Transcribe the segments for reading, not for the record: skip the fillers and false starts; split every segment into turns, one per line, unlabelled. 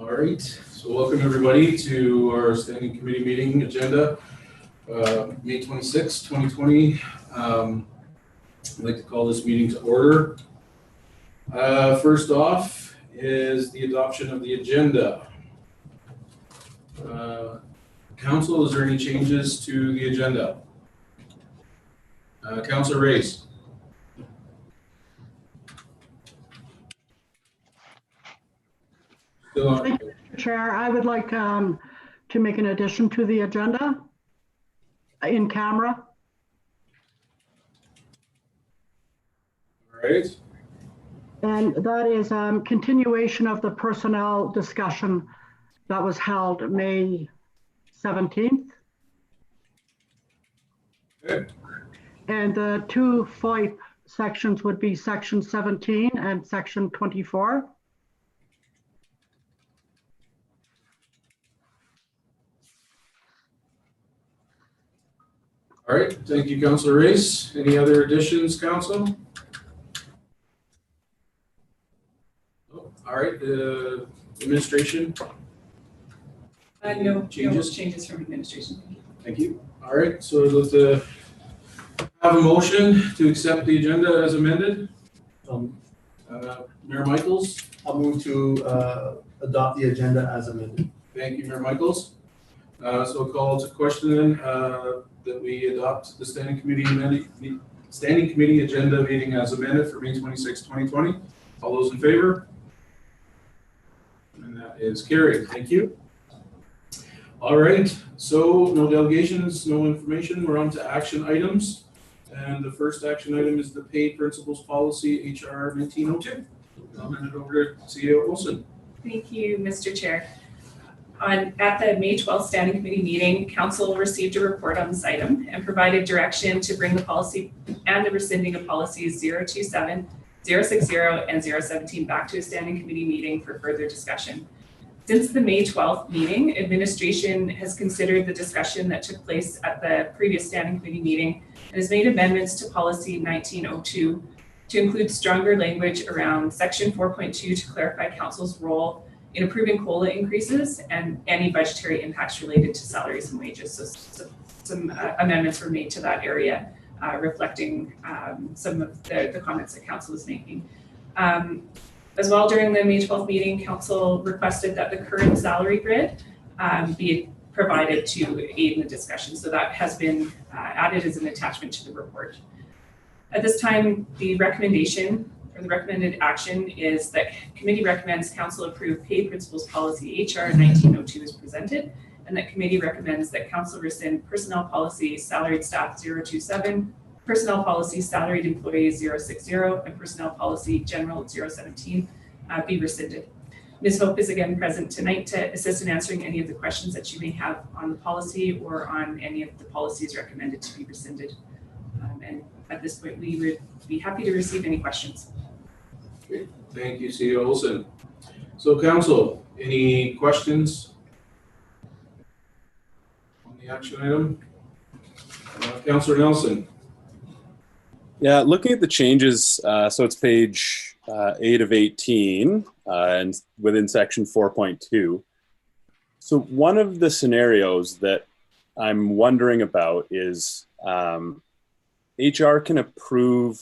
All right, so welcome everybody to our standing committee meeting agenda, May 26, 2020. I'd like to call this meeting to order. First off is the adoption of the agenda. Council, is there any changes to the agenda? Councilor Reyes. Still on.
Thank you, Mr. Chair. I would like to make an addition to the agenda in camera.
All right.
And that is continuation of the personnel discussion that was held May 17th.
Okay.
And the two FOIP sections would be section 17 and section 24.
All right, thank you, Councilor Reyes. Any other additions, Council? Oh, all right, administration?
No
changes?
Changes from administration.
Thank you. All right, so I'd like to have a motion to accept the agenda as amended. Mayor Michaels?
I'll move to adopt the agenda as amended.
Thank you, Mayor Michaels. So I'll call to question then that we adopt the standing committee agenda meeting as amended for May 26, 2020. All those in favor? And that is carried. Thank you. All right, so no delegations, no information. We're on to action items. And the first action item is the paid principals policy, HR 1902. I'll hand it over to CEO Wilson.
Thank you, Mr. Chair. At the May 12th Standing Committee meeting, Council received a report on this item and provided direction to bring the policy and the rescinding of policies 027, 060, and 017 back to a Standing Committee meeting for further discussion. Since the May 12th meeting, administration has considered the discussion that took place at the previous Standing Committee meeting and has made amendments to policy 1902 to include stronger language around section 4.2 to clarify Council's role in approving COLA increases and any budgetary impacts related to salaries and wages. So some amendments were made to that area, reflecting some of the comments that Council was making. As well, during the May 12th meeting, Council requested that the current salary grid be provided to aid in the discussion. So that has been added as an attachment to the report. At this time, the recommendation or the recommended action is that committee recommends Council approve pay principles policy HR 1902 as presented, and that committee recommends that Council rescind personnel policy salaried staff 027, personnel policy salaried employees 060, and personnel policy general 017 be rescinded. Ms. Hope is again present tonight to assist in answering any of the questions that you may have on the policy or on any of the policies recommended to be rescinded. And at this point, we would be happy to receive any questions.
Okay. Thank you, CEO Olson. So Council, any questions on the action item? Councilor Nelson.
Yeah, looking at the changes, so it's page 8 of 18 and within section 4.2. So one of the scenarios that I'm wondering about is HR can approve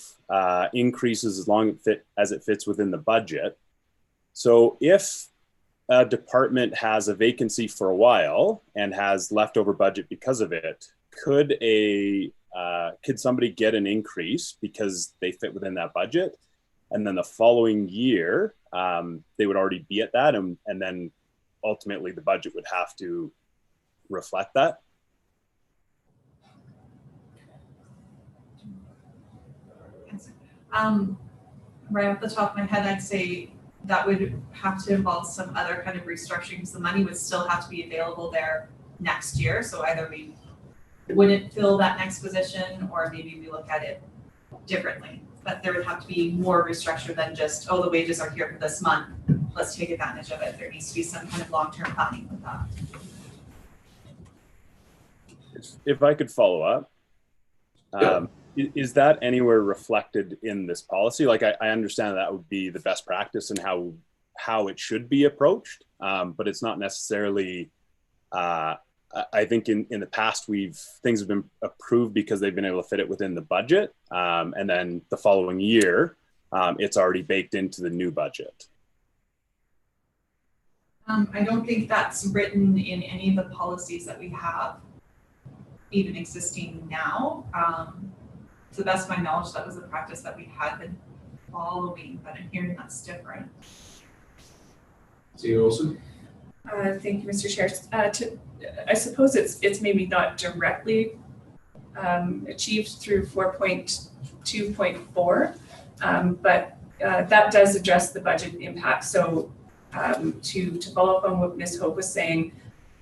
increases as long as it fits within the budget. So if a department has a vacancy for a while and has leftover budget because of it, could somebody get an increase because they fit within that budget? And then the following year, they would already be at that, and then ultimately the budget would have to reflect that.
Right off the top of my head, I'd say that would have to involve some other kind of restructuring because the money would still have to be available there next year. So either we wouldn't fill that next position or maybe we look at it differently. But there would have to be more restructure than just, oh, the wages are here for this month, let's take advantage of it. There needs to be some kind of long-term planning with that.
If I could follow up. Is that anywhere reflected in this policy? Like I understand that would be the best practice and how how it should be approached, but it's not necessarily. I think in the past things have been approved because they've been able to fit it within the budget, and then the following year, it's already baked into the new budget.
I don't think that's written in any of the policies that we have, even existing now. To the best of my knowledge, that was a practice that we had been following, but I'm hearing that's different.
CEO Olson?
Thank you, Mr. Chair. I suppose it's maybe not directly achieved through 4.2.4, but that does address the budget impact. So to follow up on what Ms. Hope was saying,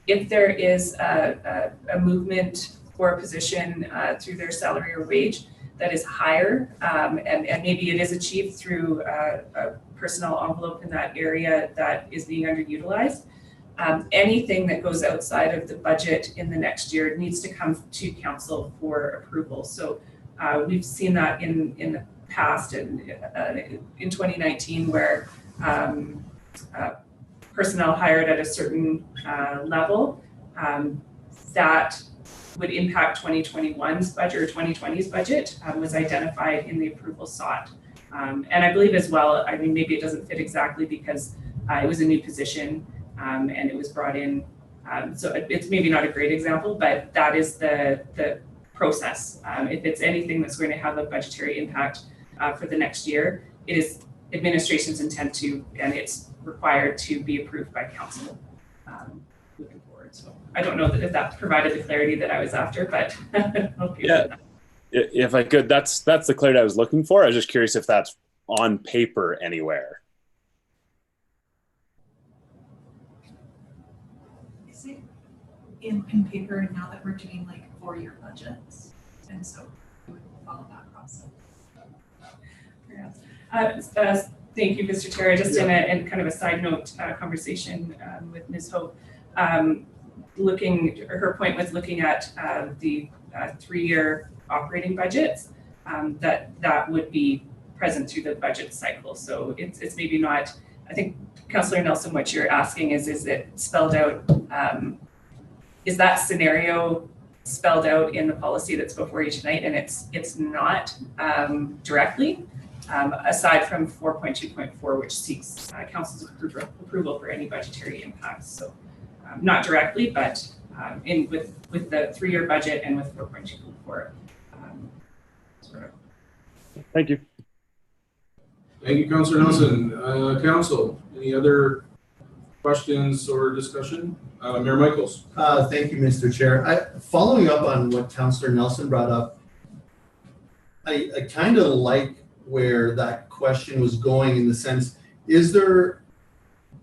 if there is a movement for a position through their salary or wage that is higher, and maybe it is achieved through a personnel envelope in that area that is being underutilized, anything that goes outside of the budget in the next year needs to come to council for approval. So we've seen that in the past and in 2019 where personnel hired at a certain level that would impact 2021's budget or 2020's budget was identified in the approval sought. And I believe as well, I mean, maybe it doesn't fit exactly because it was a new position and it was brought in. So it's maybe not a great example, but that is the process. If it's anything that's going to have a budgetary impact for the next year, it is administration's intent to, and it's required to be approved by council moving forward. So I don't know if that provided the clarity that I was after, but hope you
Yeah, if I could, that's the clarity I was looking for. I was just curious if that's on paper anywhere.
Is it in paper now that we're doing like 4-year budgets? And so we would follow that process.
Thank you, Mr. Chair. Just in kind of a side note conversation with Ms. Hope, her point was looking at the 3-year operating budgets that would be present through the budget cycle. So it's maybe not, I think, Councillor Nelson, what you're asking is it spelled out, is that scenario spelled out in the policy that's before you tonight? And it's not directly, aside from 4.2.4, which seeks council's approval for any budgetary impacts. So not directly, but with the 3-year budget and with 4.2.4.
Thank you.
Thank you, Councillor Nelson. Council, any other questions or discussion? Mayor Michaels.
Thank you, Mr. Chair. Following up on what Councillor Nelson brought up, I kind of like where that question was going in the sense, is there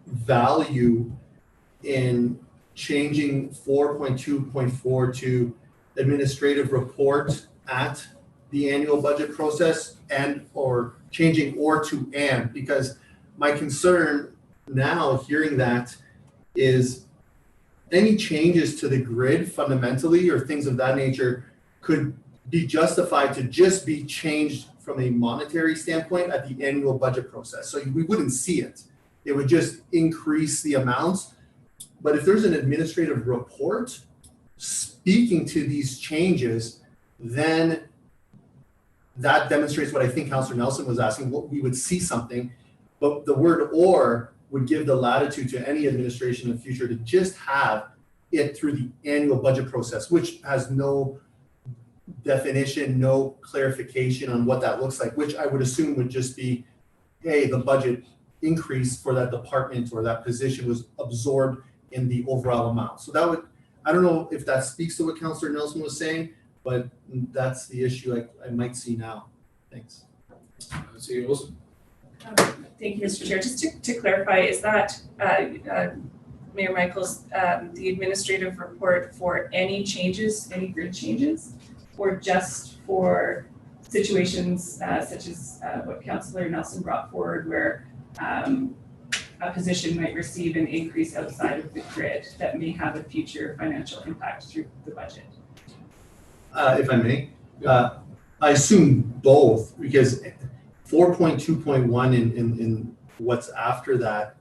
value in changing 4.2.4 to administrative report at the annual budget process and or changing or to and? Because my concern now hearing that is any changes to the grid fundamentally or things of that nature could be justified to just be changed from a monetary standpoint at the annual budget process. So we wouldn't see it. It would just increase the amounts. But if there's an administrative report speaking to these changes, then that demonstrates what I think Councillor Nelson was asking, what we would see something, but the word or would give the latitude to any administration in the future to just have it through the annual budget process, which has no definition, no clarification on what that looks like, which I would assume would just be, hey, the budget increase for that department or that position was absorbed in the overall amount. So that would, I don't know if that speaks to what Councillor Nelson was saying, but that's the issue I might see now. Thanks.
CEO Wilson.
Thank you, Mr. Chair. Just to clarify, is that Mayor Michaels, the administrative report for any changes, any grid changes, or just for situations such as what Councillor Nelson brought forward where a position might receive an increase outside of the grid that may have a future financial impact through the budget?
If I may, I assume both, because 4.2.1 in what's after that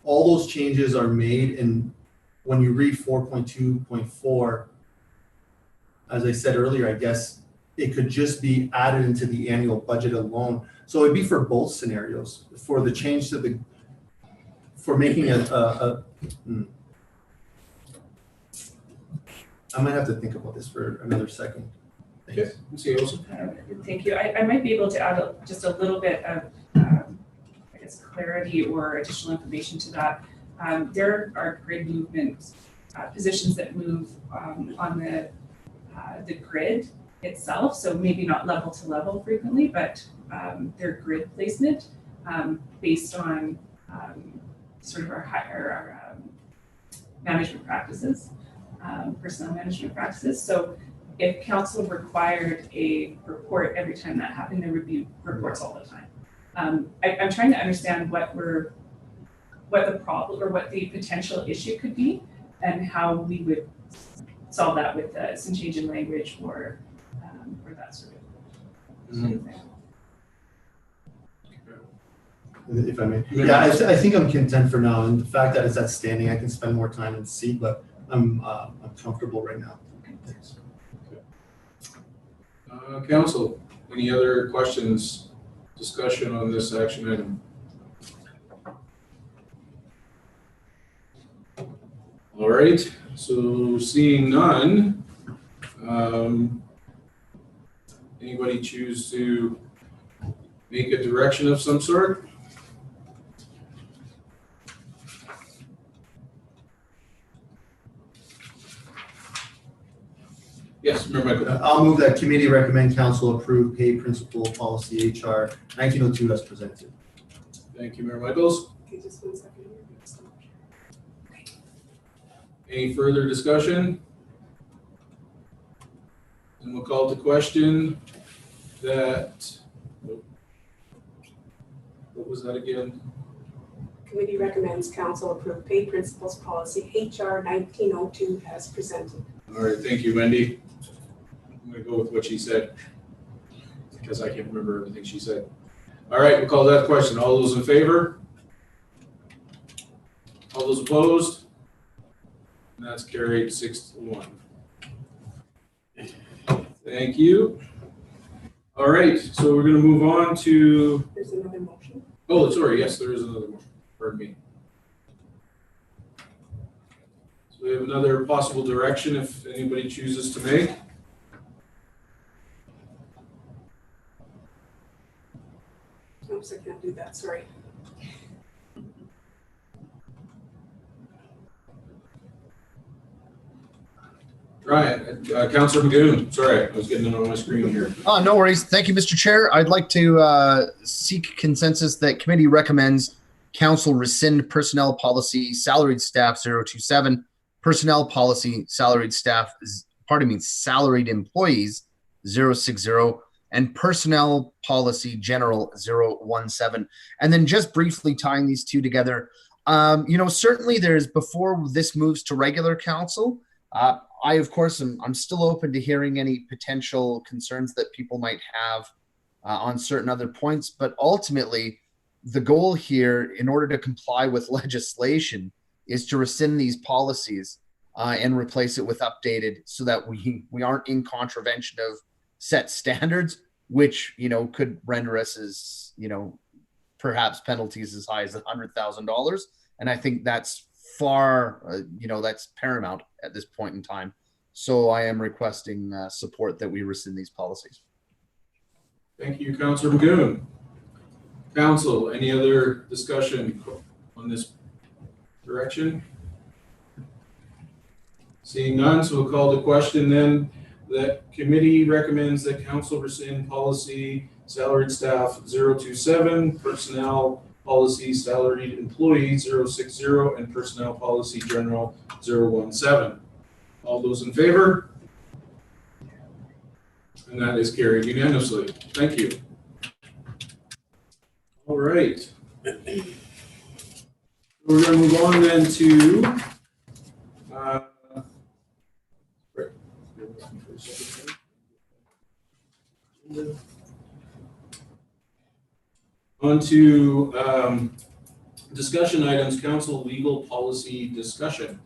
all those changes are made, and when you read 4.2.4, as I said earlier, I guess it could just be added into the annual budget alone. So it'd be for both scenarios, for the change to the, for making I might have to think about this for another second.
Okay, Ms. Olson.
Thank you. I might be able to add just a little bit of, I guess, clarity or additional information to that. There are grid movement positions that move on the grid itself, so maybe not level to level frequently, but their grid placement based on sort of our management practices, personnel management practices. So if council required a report every time that happened, there would be reports all the time. I'm trying to understand what the problem or what the potential issue could be and how we would solve that with some change in language or that sort of thing.
If I may. Yeah, I think I'm content for now, and the fact that it's at standing, I can spend more time and see, but I'm comfortable right now. Thanks.
Council, any other questions, discussion on this action item? All right, so seeing none, anybody choose to make a direction of some sort? Yes, Mayor Michael.
I'll move that committee recommend council approve pay principal policy HR 1902 as presented.
Thank you, Mayor Michaels.
Okay, just 1 second.
Any further discussion? And we'll call to question that, what was that again?
Committee recommends council approve pay principles policy HR 1902 as presented.
All right, thank you, Wendy. I'm gonna go with what she said because I can't remember everything she said. All right, we'll call that question. All those in favor? All those opposed? And that's carried 6-1. Thank you. All right, so we're gonna move on to,
There's another motion.
oh, sorry, yes, there is another one. Pardon me. So we have another possible direction if anybody chooses to make.
Oops, I can't do that, sorry.
Right, Councilor Magoon, sorry, I was getting it on my screen here.
No worries. Thank you, Mr. Chair. I'd like to seek consensus that committee recommends council rescind personnel policy salaried staff 027, personnel policy salaried staff, salaried employees 060, and personnel policy general 017. And then just briefly tying these two together, certainly there's, before this moves to regular council, I, of course, I'm still open to hearing any potential concerns that people might have on certain other points. But ultimately, the goal here, in order to comply with legislation, is to rescind these policies and replace it with updated so that we aren't in contravention of set standards, which, could render us as, perhaps penalties as high as $100,000. And I think that's that's paramount at this point in time. So I am requesting support that we rescind these policies.
Thank you, Councilor Magoon. Council, any other discussion on this direction? Seeing none, so we'll call the question then. That committee recommends that council rescind policy salaried staff 027, personnel policy salaried employee 060, and personnel policy general 017. All those in favor? And that is carried unanimously. Thank you. All right. We're going to move on then to Discussion items, council legal policy discussion.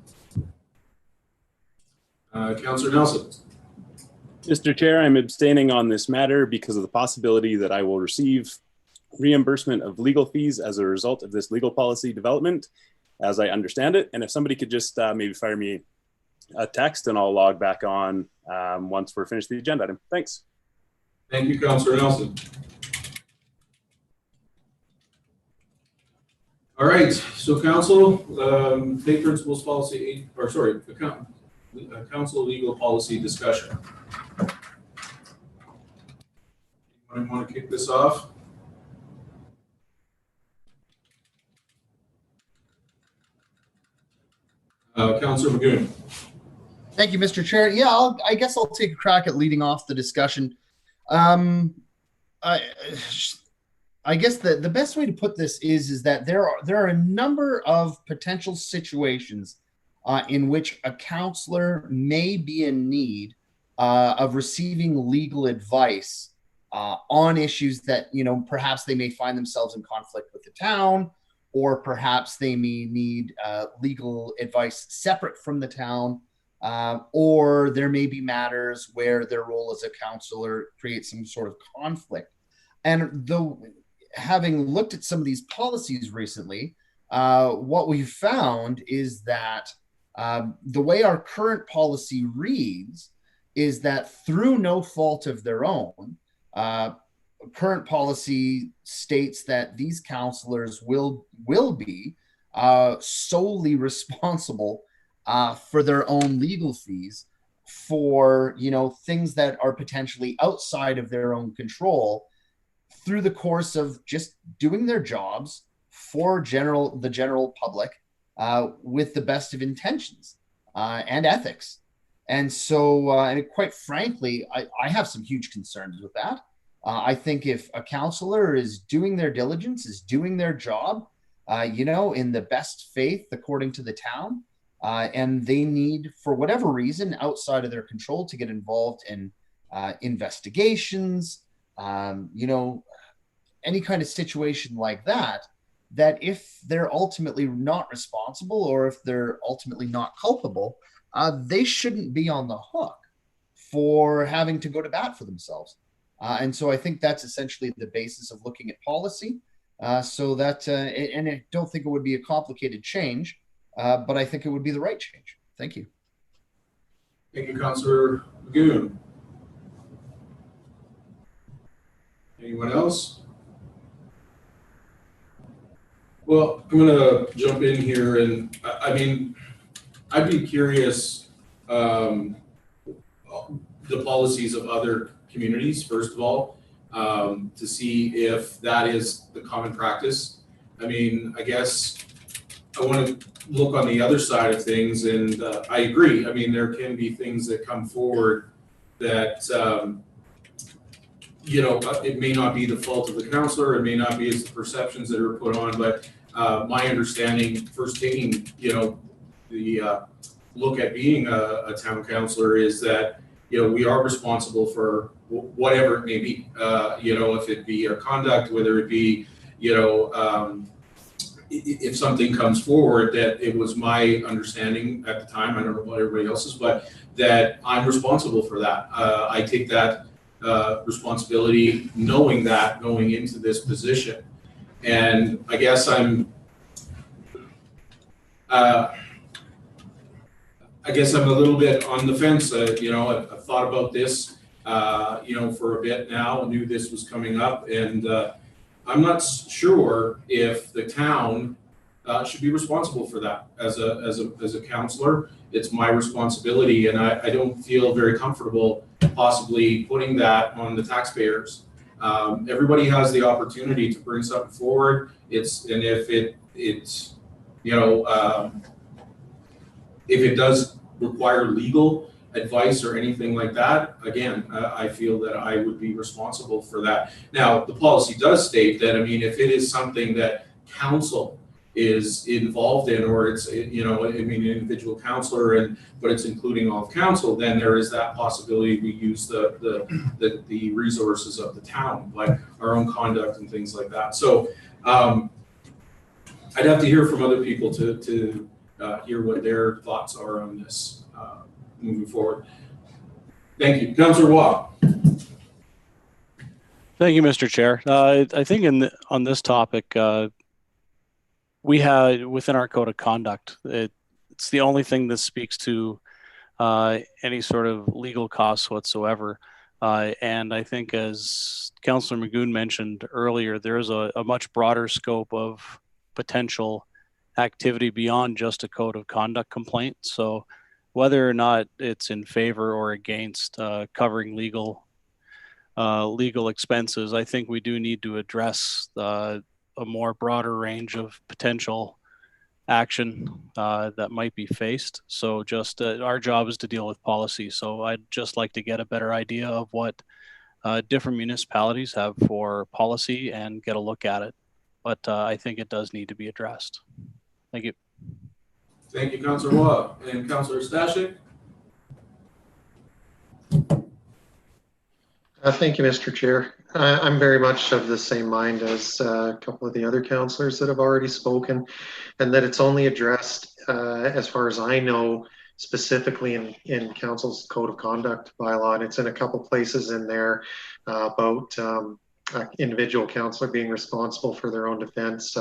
Councillor Nelson.
Mr. Chair, I'm abstaining on this matter because of the possibility that I will receive reimbursement of legal fees as a result of this legal policy development, as I understand it. And if somebody could just maybe fire me a text and I'll log back on once we're finished the agenda item. Thanks.
Thank you, Councillor Nelson. All right, so council, pay principles policy, council legal policy discussion. Anyone want to kick this off? Councillor Magoon.
Thank you, Mr. Chair. Yeah, I guess I'll take a crack at leading off the discussion. I guess the best way to put this is that there are a number of potential situations in which a counselor may be in need of receiving legal advice on issues that, you know, perhaps they may find themselves in conflict with the town, or perhaps they may need legal advice separate from the town, or there may be matters where their role as a counselor creates some sort of conflict. And having looked at some of these policies recently, what we've found is that the way our current policy reads is that through no fault of their own, current policy states that these counselors will be solely responsible for their own legal fees for, you know, things that are potentially outside of their own control, through the course of just doing their jobs for the general public with the best of intentions and ethics. And so, and quite frankly, I have some huge concerns with that. I think if a counselor is doing their diligence, is doing their job, you know, in the best faith according to the town, and they need, for whatever reason outside of their control, to get involved in investigations, you know, any kind of situation like that, that if they're ultimately not responsible, or if they're ultimately not culpable, they shouldn't be on the hook for having to go to bat for themselves. And so I think that's essentially the basis of looking at policy. So that, and I don't think it would be a complicated change, but I think it would be the right change. Thank you.
Thank you, Councillor Magoon. Anyone else? Well, I'm going to jump in here, and I mean, I'd be curious the policies of other communities, first of all, to see if that is the common practice. I mean, I guess I want to look on the other side of things, and I agree. I mean, there can be things that come forward that, you know, it may not be the fault of the counselor, it may not be as the perceptions that are put on, but my understanding, first taking, you know, the look at being a town councillor, is that, you know, we are responsible for whatever it may be, you know, if it be our conduct, whether it be, you know, if something comes forward, that it was my understanding at the time, I don't know about everybody else's, but that I'm responsible for that. I take that responsibility, knowing that going into this position. And I guess I'm a little bit on the fence. You know, I've thought about this, you know, for a bit now. I knew this was coming up, and I'm not sure if the town should be responsible for that. As a counselor, it's my responsibility, and I don't feel very comfortable possibly putting that on the taxpayers. Everybody has the opportunity to bring something forward. And if it's you know, if it does require legal advice or anything like that, again, I feel that I would be responsible for that. Now, the policy does state that, I mean, if it is something that council is involved in, or it's, you know, I mean, an individual counselor, but it's including all of council, then there is that possibility we use the resources of the town, like our own conduct and things like that. So I'd have to hear from other people to hear what their thoughts are on this moving forward. Thank you. Councillor Waugh.
Thank you, Mr. Chair. I think on this topic, we have within our code of conduct, it's the only thing that speaks to any sort of legal costs whatsoever. And I think, as Councillor Magoon mentioned earlier, there is a much broader scope of potential activity beyond just a code of conduct complaint. So whether or not it's in favor or against covering legal expenses, I think we do need to address a more broader range of potential action that might be faced. So just our job is to deal with policy. So I'd just like to get a better idea of what different municipalities have for policy and get a look at it. But I think it does need to be addressed. Thank you.
Thank you, Councillor Waugh. And Councillor Stashik?
Thank you, Mr. Chair. I'm very much of the same mind as a couple of the other councillors that have already spoken, and that it's only addressed, as far as I know, specifically in Council's Code of Conduct bylaw, and it's in a couple places in there about individual councillor being responsible for their own defense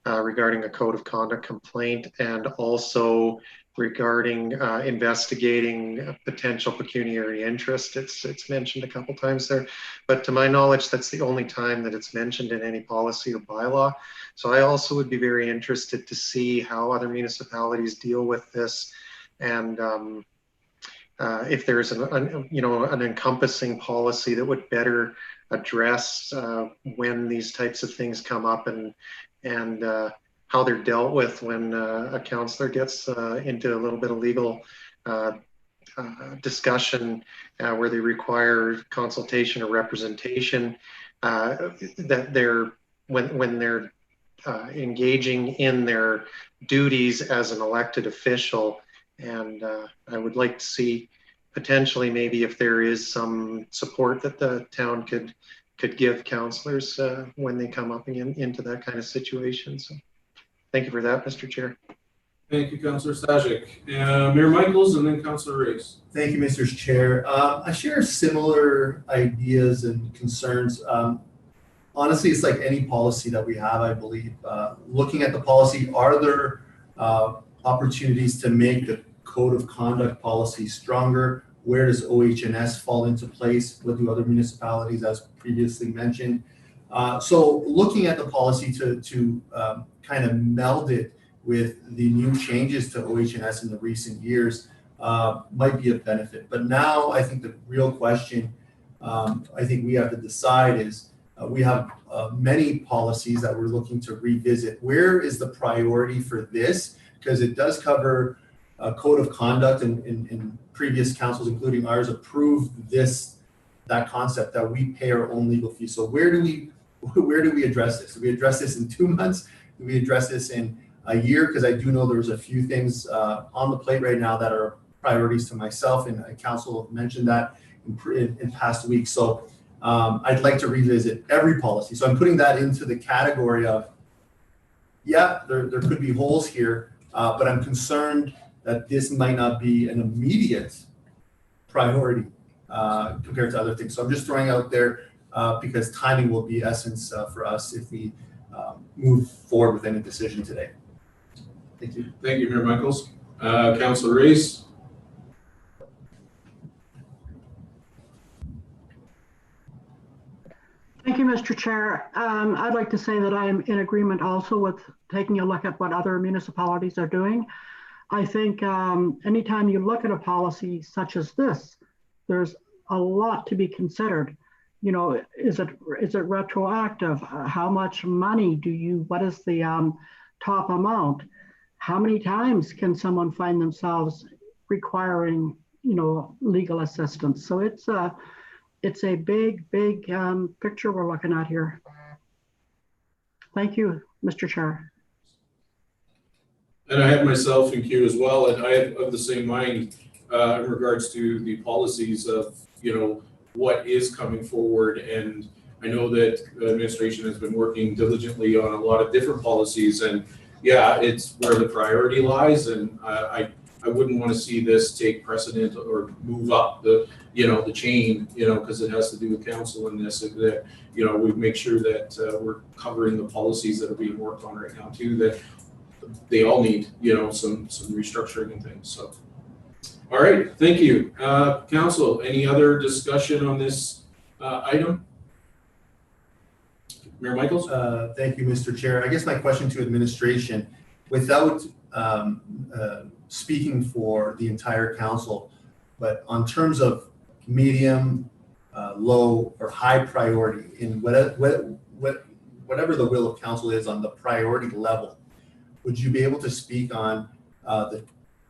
regarding a Code of Conduct complaint, and also regarding investigating potential pecuniary interest. It's mentioned a couple times there, but to my knowledge, that's the only time that it's mentioned in any policy or bylaw. So I also would be very interested to see how other municipalities deal with this, and if there's an encompassing policy that would better address when these types of things come up, and how they're dealt with when a councillor gets into a little bit of legal discussion where they require consultation or representation, that they're when they're engaging in their duties as an elected official. And I would like to see potentially maybe if there is some support that the town could give councillors when they come up into that kind of situation. So thank you for that, Mr. Chair.
Thank you, Councillor Stashik. Mayor Michaels and then Councillor Race.
Thank you, Mr. Chair. I share similar ideas and concerns. Honestly, it's like any policy that we have, I believe. Looking at the policy, are there opportunities to make the Code of Conduct policy stronger? Where does OH&S fall into place? What do other municipalities, as previously mentioned? So looking at the policy to kind of meld it with the new changes to OH&S in the recent years might be a benefit. But now I think the real question I think we have to decide is we have many policies that we're looking to revisit. Where is the priority for this? Because it does cover a code of conduct, and previous councils, including ours, approved that concept that we pay our own legal fees. So where do we address this? Do we address this in 2 months? Do we address this in a year? Because I do know there's a few things on the plate right now that are priorities to myself, and council mentioned that in past weeks. So I'd like to revisit every policy. So I'm putting that into the category of, yeah, there could be holes here, but I'm concerned that this might not be an immediate priority compared to other things. So I'm just throwing out there because timing will be essence for us if we move forward with any decision today. Thank you.
Thank you, Mayor Michaels. Councillor Race.
Thank you, Mr. Chair. I'd like to say that I am in agreement also with taking a look at what other municipalities are doing. I think anytime you look at a policy such as this, there's a lot to be considered. You know, is it retroactive? How much money what is the top amount? How many times can someone find themselves requiring, legal assistance? So it's a big picture we're looking at here. Thank you, Mr. Chair.
And I have myself in queue as well, and I am of the same mind in regards to the policies of, what is coming forward and I know that administration has been working diligently on a lot of different policies, and yeah, it's where the priority lies, and I wouldn't want to see this take precedent or move up the chain, because it has to do with council in this, that, we make sure that we're covering the policies that are being worked on right now too, that they all need, some restructuring and things, so. All right, thank you. Council, any other discussion on this item? Mayor Michaels?
Thank you, Mr. Chair. I guess my question to administration, without speaking for the entire council, but on terms of medium, low, or high priority, in whatever the will of council is on the priority level, would you be able to speak on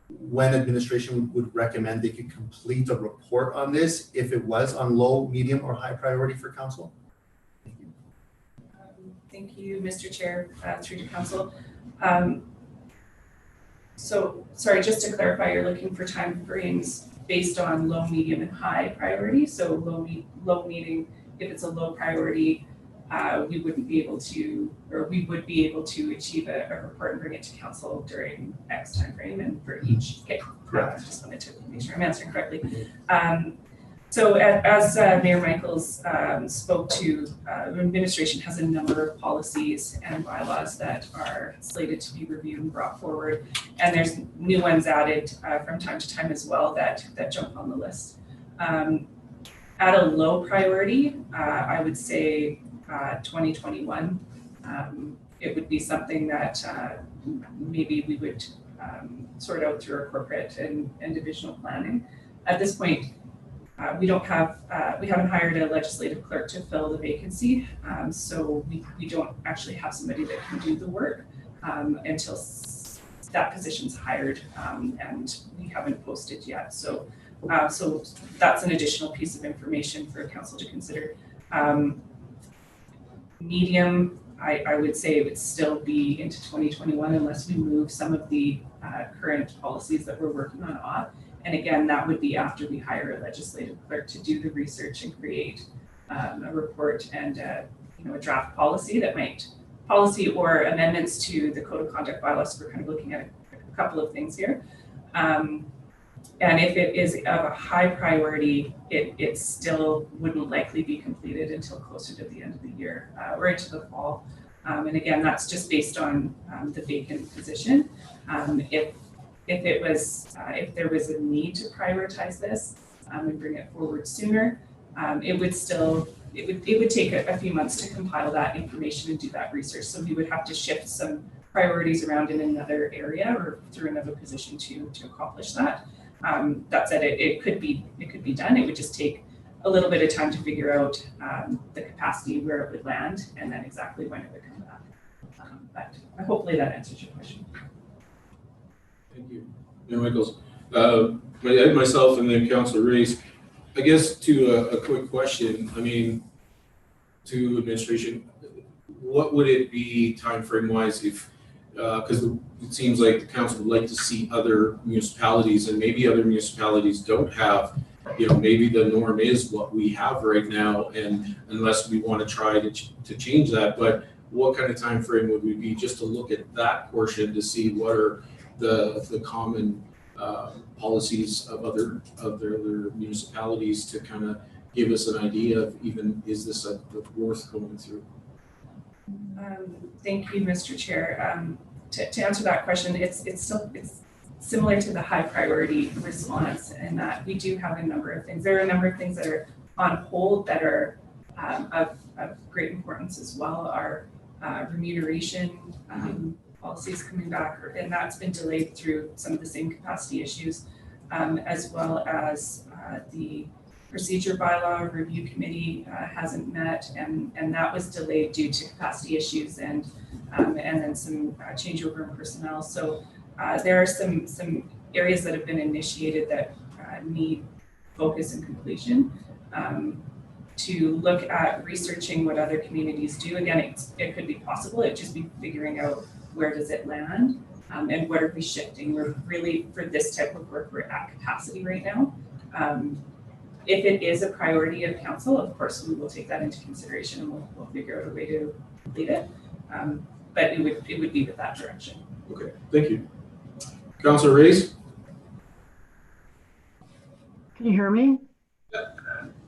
when administration would recommend they could complete a report on this if it was on low, medium, or high priority for council?
Thank you, Mr. Chair, through to council. So, sorry, just to clarify, you're looking for time frames based on low, medium, and high priority. So low meaning, if it's a low priority, we wouldn't be able to, or we would be able to achieve a report and bring it to council during X time frame, and for each. Okay, just wanted to make sure I'm answering correctly. So as Mayor Michaels spoke to, the administration has a number of policies and bylaws that are slated to be reviewed and brought forward, and there's new ones added from time to time as well that jump on the list. At a low priority, I would say 2021, it would be something that maybe we would sort out through our corporate and divisional planning. At this point, we haven't hired a legislative clerk to fill the vacancy, so we don't actually have somebody that can do the work until that position's hired, and we haven't posted yet. So that's an additional piece of information for council to consider. Medium, I would say it would still be into 2021 unless we move some of the current policies that we're working on off. And again, that would be after we hire a legislative clerk to do the research and create a report and a draft policy or amendments to the code of conduct bylaws. We're kind of looking at a couple of things here. And if it is of a high priority, it still wouldn't likely be completed until closer to the end of the year or into the fall. And again, that's just based on the vacant position. If there was a need to prioritize this and bring it forward sooner, it would take a few months to compile that information and do that research. So we would have to shift some priorities around in another area or through another position to accomplish that. That said, it could be done. It would just take a little bit of time to figure out the capacity where it would land and then exactly when it would come back. But hopefully that answers your question.
Thank you, Mayor Michaels. Myself and then Councilor Rees, I guess to a quick question, to administration, what would it be time frame wise if, because it seems like the council would like to see other municipalities, and maybe other municipalities don't have, maybe the norm is what we have right now, and unless we want to try to change that, but what kind of time frame would we be just to look at that portion to see what are the common policies of other municipalities to kind of give us an idea of even is this worth going through?
Thank you, Mr. Chair. To answer that question, it's similar to the high priority response in that we do have a number of things. There are a number of things that are on hold that are of great importance as well. Our remuneration policies coming back, and that's been delayed through some of the same capacity issues, as well as the procedure bylaw review committee hasn't met, and that was delayed due to capacity issues and then some changeover in personnel. So there are some areas that have been initiated that need focus and completion. To look at researching what other communities do. Again, it could be possible. It'd just be figuring out where does it land and what are we shifting. We're really, for this type of work, we're at capacity right now. If it is a priority of council, of course, we will take that into consideration and we'll figure out a way to complete it. But it would be with that direction.
Okay, thank you. Councillor Reyes?
Can you hear me?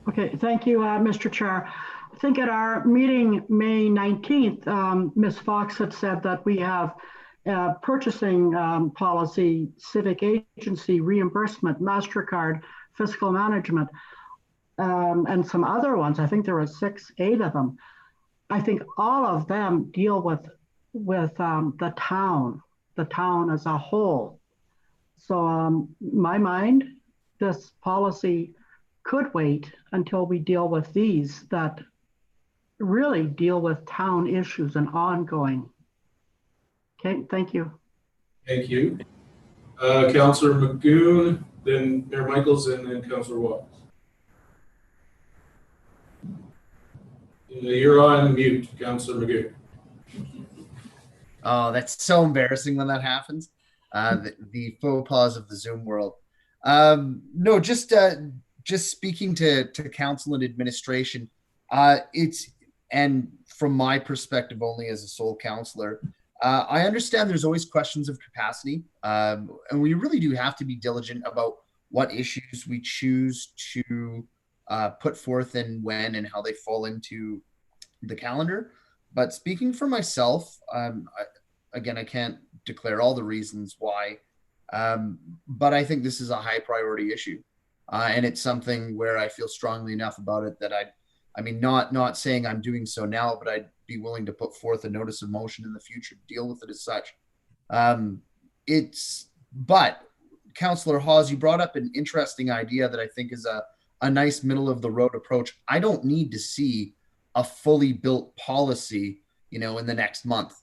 Okay, thank you, Mr. Chair. I think at our meeting, May 19th, Ms. Fox had said that we have purchasing policy, civic agency, reimbursement, MasterCard, fiscal management, and some other ones. I think there were 8 of them. I think all of them deal with the town as a whole. So my mind, this policy could wait until we deal with these that really deal with town issues and ongoing. Okay, thank you.
Thank you. Councillor Magoon, then Mayor Michaels, and then Councillor Watt. You're on mute, Councillor Magoon.
Oh, that's so embarrassing when that happens. The faux pas of the Zoom world. No, just speaking to council and administration, and from my perspective only as a sole councillor, I understand there's always questions of capacity, and we really do have to be diligent about what issues we choose to put forth and when and how they fall into the calendar. But speaking for myself, again, I can't declare all the reasons why, but I think this is a high priority issue. And it's something where I feel strongly enough about it that I mean, not saying I'm doing so now, but I'd be willing to put forth a notice of motion in the future to deal with it as such. But Councillor Hawes, you brought up an interesting idea that I think is a nice middle of the road approach. I don't need to see a fully built policy, in the next month.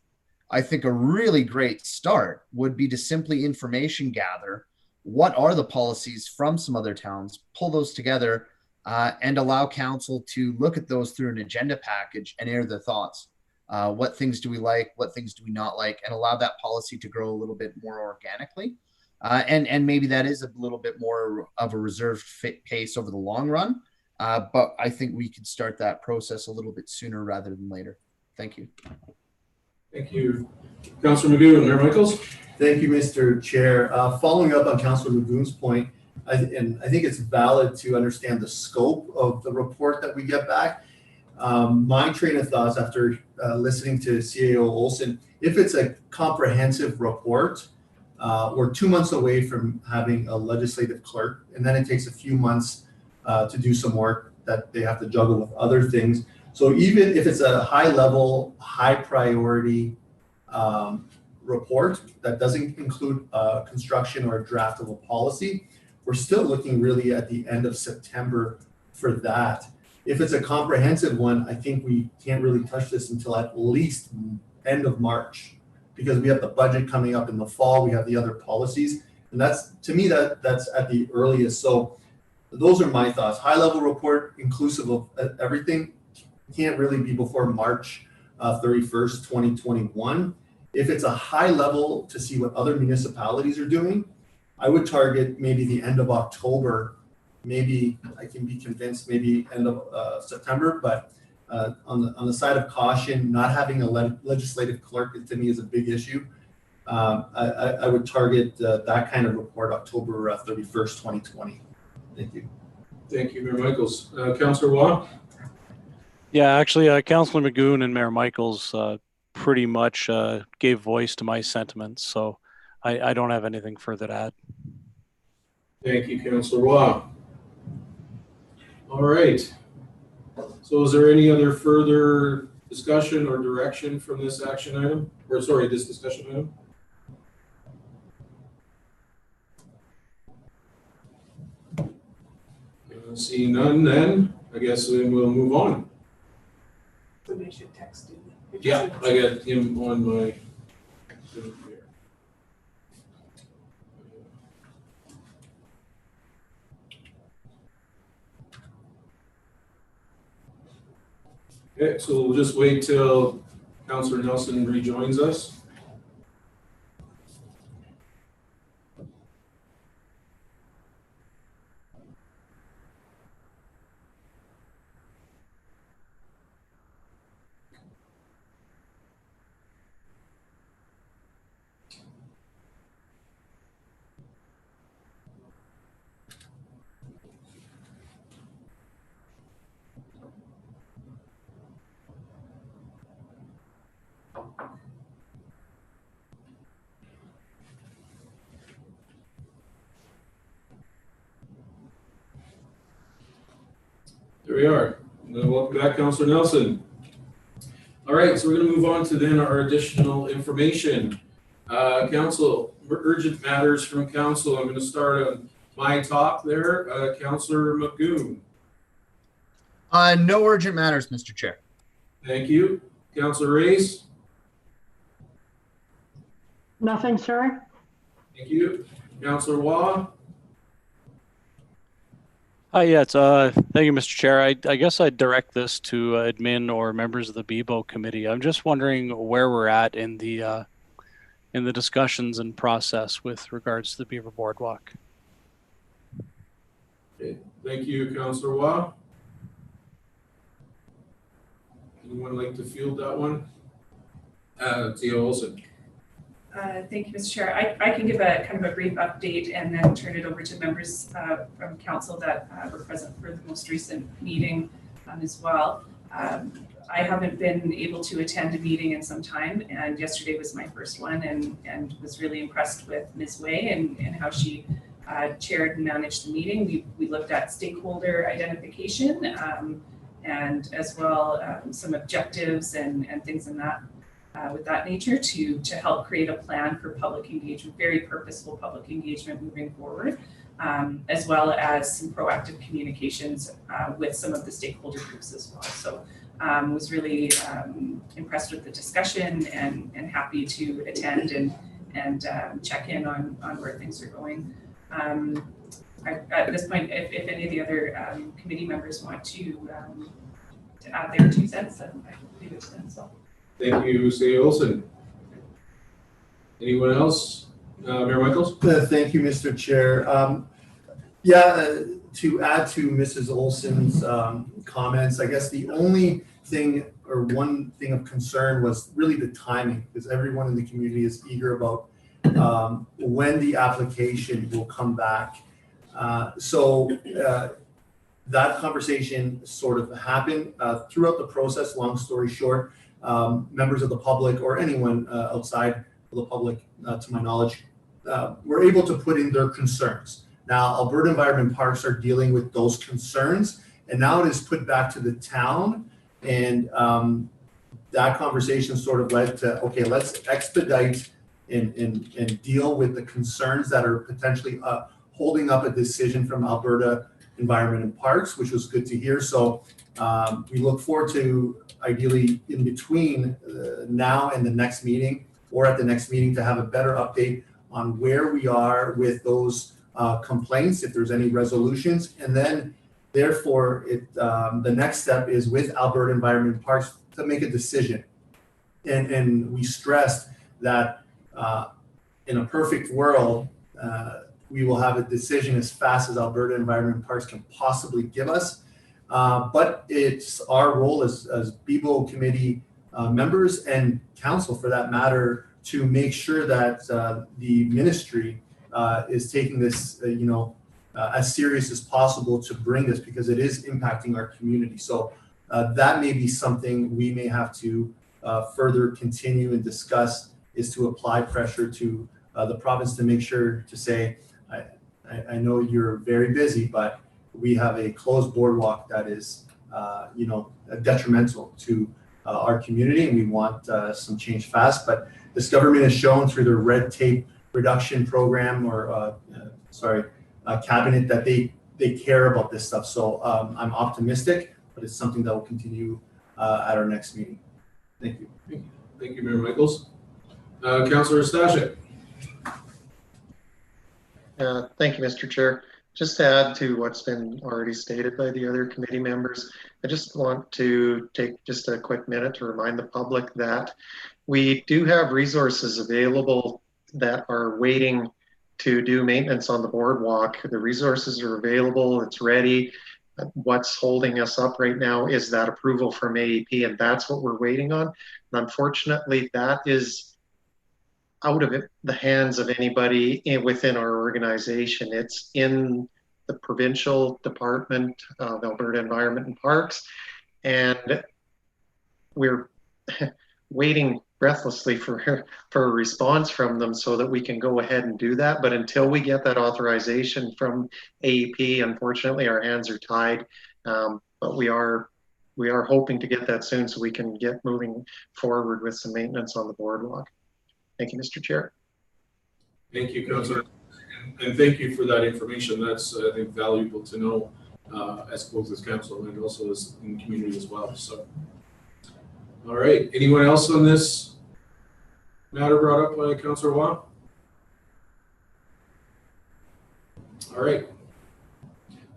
I think a really great start would be to simply information gather. What are the policies from some other towns? Pull those together and allow council to look at those through an agenda package and air their thoughts. What things do we like? What things do we not like? And allow that policy to grow a little bit more organically. And maybe that is a little bit more of a reserved pace over the long run. But I think we could start that process a little bit sooner rather than later. Thank you.
Thank you. Councillor Magoo and Mayor Michaels.
Thank you, Mr. Chair. Following up on Councillor Magoon's point, I think it's valid to understand the scope of the report that we get back. My train of thoughts after listening to CAO Olson, if it's a comprehensive report, we're 2 months away from having a legislative clerk, and then it takes a few months to do some work that they have to juggle with other things. So even if it's a high level, high priority report that doesn't include construction or a draft of a policy, we're still looking really at the end of September for that. If it's a comprehensive one, I think we can't really touch this until at least end of March, because we have the budget coming up in the fall, we have the other policies, and that's, to me, that's at the earliest. So those are my thoughts. High level report inclusive of everything can't really be before March 31st, 2021. If it's a high level to see what other municipalities are doing, I would target maybe the end of October. Maybe I can be convinced maybe end of September, but on the side of caution, not having a legislative clerk to me is a big issue. I would target that kind of report October 31st, 2020. Thank you.
Thank you, Mayor Michaels. Councillor Watt?
Yeah, actually, Councillor Magoon and Mayor Michaels pretty much gave voice to my sentiments, so I don't have anything further to add.
Thank you, Councillor Watt. All right. So is there any other further discussion or direction from this action item? Or sorry, this discussion item? Seeing none, then I guess then we'll move on.
Somebody should text you.
Yeah, I got him on my Zoom here. Okay, so we'll just wait till Councillor Nelson rejoins us. There we are. Welcome back, Councillor Nelson. All right, so we're going to move on to then our additional information. Council, urgent matters from council. I'm going to start on my top there. Councillor Magoon.
No urgent matters, Mr. Chair.
Thank you. Councillor Reyes.
Nothing, sir.
Thank you. Councillor Waugh.
Yeah, thank you, Mr. Chair. I guess I'd direct this to admin or members of the BBO committee. I'm just wondering where we're at in the discussions and process with regards to the Beaver Boardwalk.
Okay. Thank you, Councillor Waugh. Anyone like to field that one? Tia Olsen.
Thank you, Mr. Chair. I can give a kind of a brief update and then turn it over to members from council that were present for the most recent meeting as well. I haven't been able to attend a meeting in some time, and yesterday was my first one, and was really impressed with Ms. Way and how she chaired and managed the meeting. We looked at stakeholder identification and as well some objectives and things in that with that nature to help create a plan for public engagement, very purposeful public engagement moving forward, as well as some proactive communications with some of the stakeholder groups as well. So was really impressed with the discussion and happy to attend and check in on where things are going. At this point, if any of the other committee members want to add their 2 cents, then I will leave it to them. So.
Thank you, Tia Olsen. Anyone else? Mayor Michaels?
Thank you, Mr. Chair. To add to Mrs. Olsen's comments, I guess the only thing or one thing of concern was really the timing, because everyone in the community is eager about when the application will come back. That conversation sort of happened throughout the process. Long story short, members of the public or anyone outside of the public, to my knowledge, were able to put in their concerns. Now, Alberta Environment Parks are dealing with those concerns, and now it is put back to the town. And that conversation sort of led to, okay, let's expedite and deal with the concerns that are potentially holding up a decision from Alberta Environment and Parks, which was good to hear. So we look forward to ideally in between now and the next meeting, or at the next meeting, to have a better update on where we are with those complaints, if there's any resolutions. And then therefore the next step is with Alberta Environment and Parks to make a decision. And we stressed that in a perfect world, we will have a decision as fast as Alberta Environment and Parks can possibly give us. But it's our role as BBO committee members and council, for that matter, to make sure that the ministry is taking this, as serious as possible to bring this, because it is impacting our community. So that may be something we may have to further continue and discuss, is to apply pressure to the province to make sure to say, I know you're very busy, but we have a closed boardwalk that is, detrimental to our community, and we want some change fast. But this government has shown through their red tape reduction program, or cabinet, that they care about this stuff. So I'm optimistic, but it's something that will continue at our next meeting. Thank you.
Thank you, Mayor Michaels. Councillor Stashik.
Thank you, Mr. Chair. Just to add to what's been already stated by the other committee members, I just want to take just a quick minute to remind the public that we do have resources available that are waiting to do maintenance on the boardwalk. The resources are available, it's ready. What's holding us up right now is that approval from AEP, and that's what we're waiting on. And unfortunately, that is out of the hands of anybody within our organization. It's in the provincial department of Alberta Environment and Parks, and we're waiting breathlessly for a response from them so that we can go ahead and do that. But until we get that authorization from AEP, unfortunately, our hands are tied. but we are hoping to get that soon so we can get moving forward with some maintenance on the boardwalk. Thank you, Mr. Chair.
Thank you, Councillor. And thank you for that information. That's, I think, valuable to know as both as council and also as in the community as well. So, all right. Anyone else on this matter brought up by Councillor Waugh? All right.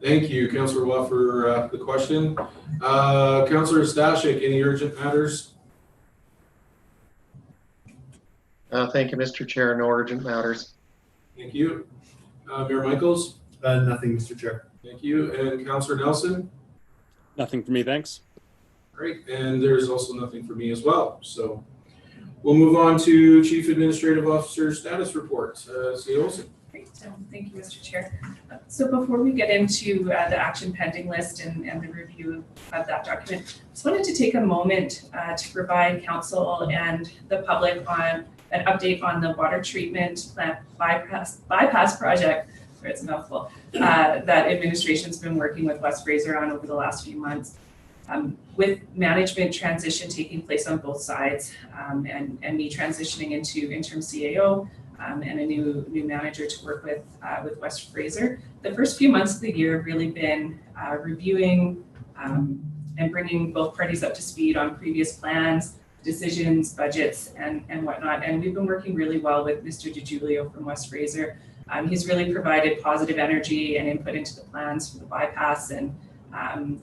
Thank you, Councillor Waugh, for the question. Councillor Stashik, any urgent matters?
Thank you, Mr. Chair. No urgent matters.
Thank you. Mayor Michaels?
Nothing, Mr. Chair.
Thank you. And Councillor Nelson?
Nothing for me, thanks.
Great. And there's also nothing for me as well. So we'll move on to Chief Administrative Officer status report. C. Olson.
Great. Thank you, Mr. Chair. So before we get into the action pending list and the review of that document, I just wanted to take a moment to provide council and the public on an update on the water treatment plant bypass project, where it's a mouthful, that administration's been working with West Fraser on over the last few months. With management transition taking place on both sides, and me transitioning into interim CAO and a new manager to work with West Fraser, the first few months of the year have really been reviewing and bringing both parties up to speed on previous plans, decisions, budgets, and whatnot. And we've been working really well with Mr. DiGiulio from West Fraser. He's really provided positive energy and input into the plans for the bypass, and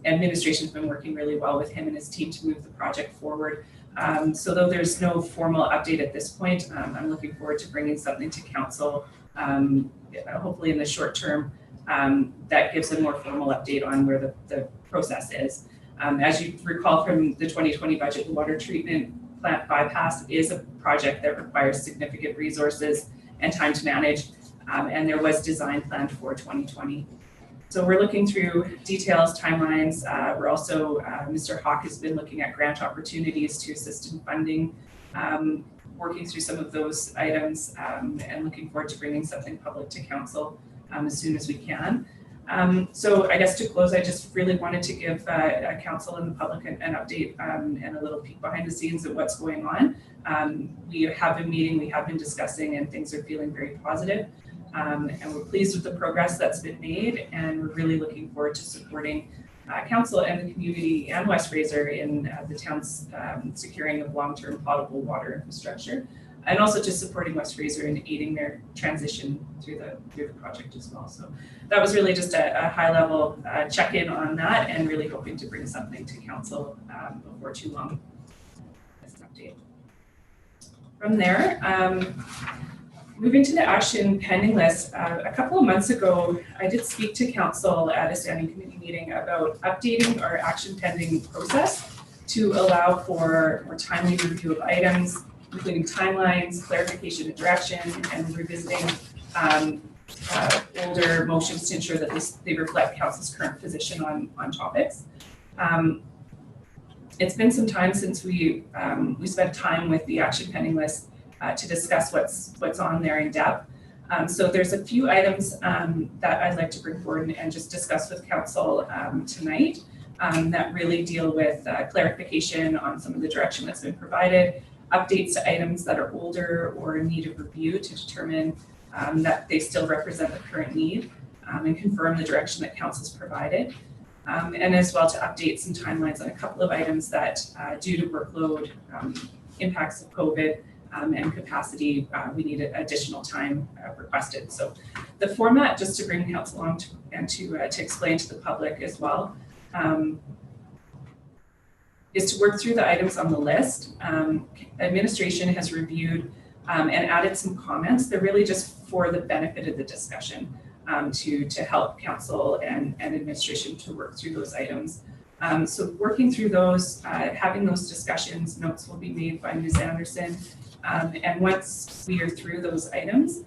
administration's been working really well with him and his team to move the project forward. So though there's no formal update at this point, I'm looking forward to bringing something to council, hopefully in the short term, that gives a more formal update on where the process is. As you recall from the 2020 budget, the water treatment plant bypass is a project that requires significant resources and time to manage, and there was design planned for 2020. So we're looking through details, timelines. We're also, Mr. Hawk has been looking at grant opportunities to assist in funding, working through some of those items, and looking forward to bringing something public to council as soon as we can. So I guess to close, I just really wanted to give council and the public an update and a little peek behind the scenes of what's going on. We have been meeting, we have been discussing, and things are feeling very positive. And we're pleased with the progress that's been made, and we're really looking forward to supporting council and the community and West Fraser in the town's securing of long-term potable water infrastructure, and also just supporting West Fraser in aiding their transition through the project as well. So that was really just a high-level check-in on that, and really hoping to bring something to council before too long as an update. From there, moving to the action pending list, a couple of months ago, I did speak to council at a standing committee meeting about updating our action pending process to allow for more timely review of items, including timelines, clarification of direction, and revisiting older motions to ensure that they reflect council's current position on topics. It's been some time since we spent time with the action pending list to discuss what's on there in depth. So there's a few items that I'd like to bring forward and just discuss with council tonight that really deal with clarification on some of the direction that's been provided, updates to items that are older or in need of review to determine that they still represent the current need, and confirm the direction that council's provided. And as well to update some timelines on a couple of items that due to workload, impacts of COVID, and capacity, we need additional time requested. So the format, just to bring council along and to explain to the public as well, is to work through the items on the list. Administration has reviewed and added some comments. They're really just for the benefit of the discussion, to help council and administration to work through those items. So working through those, having those discussions, notes will be made by Ms. Anderson. And once we are through those items,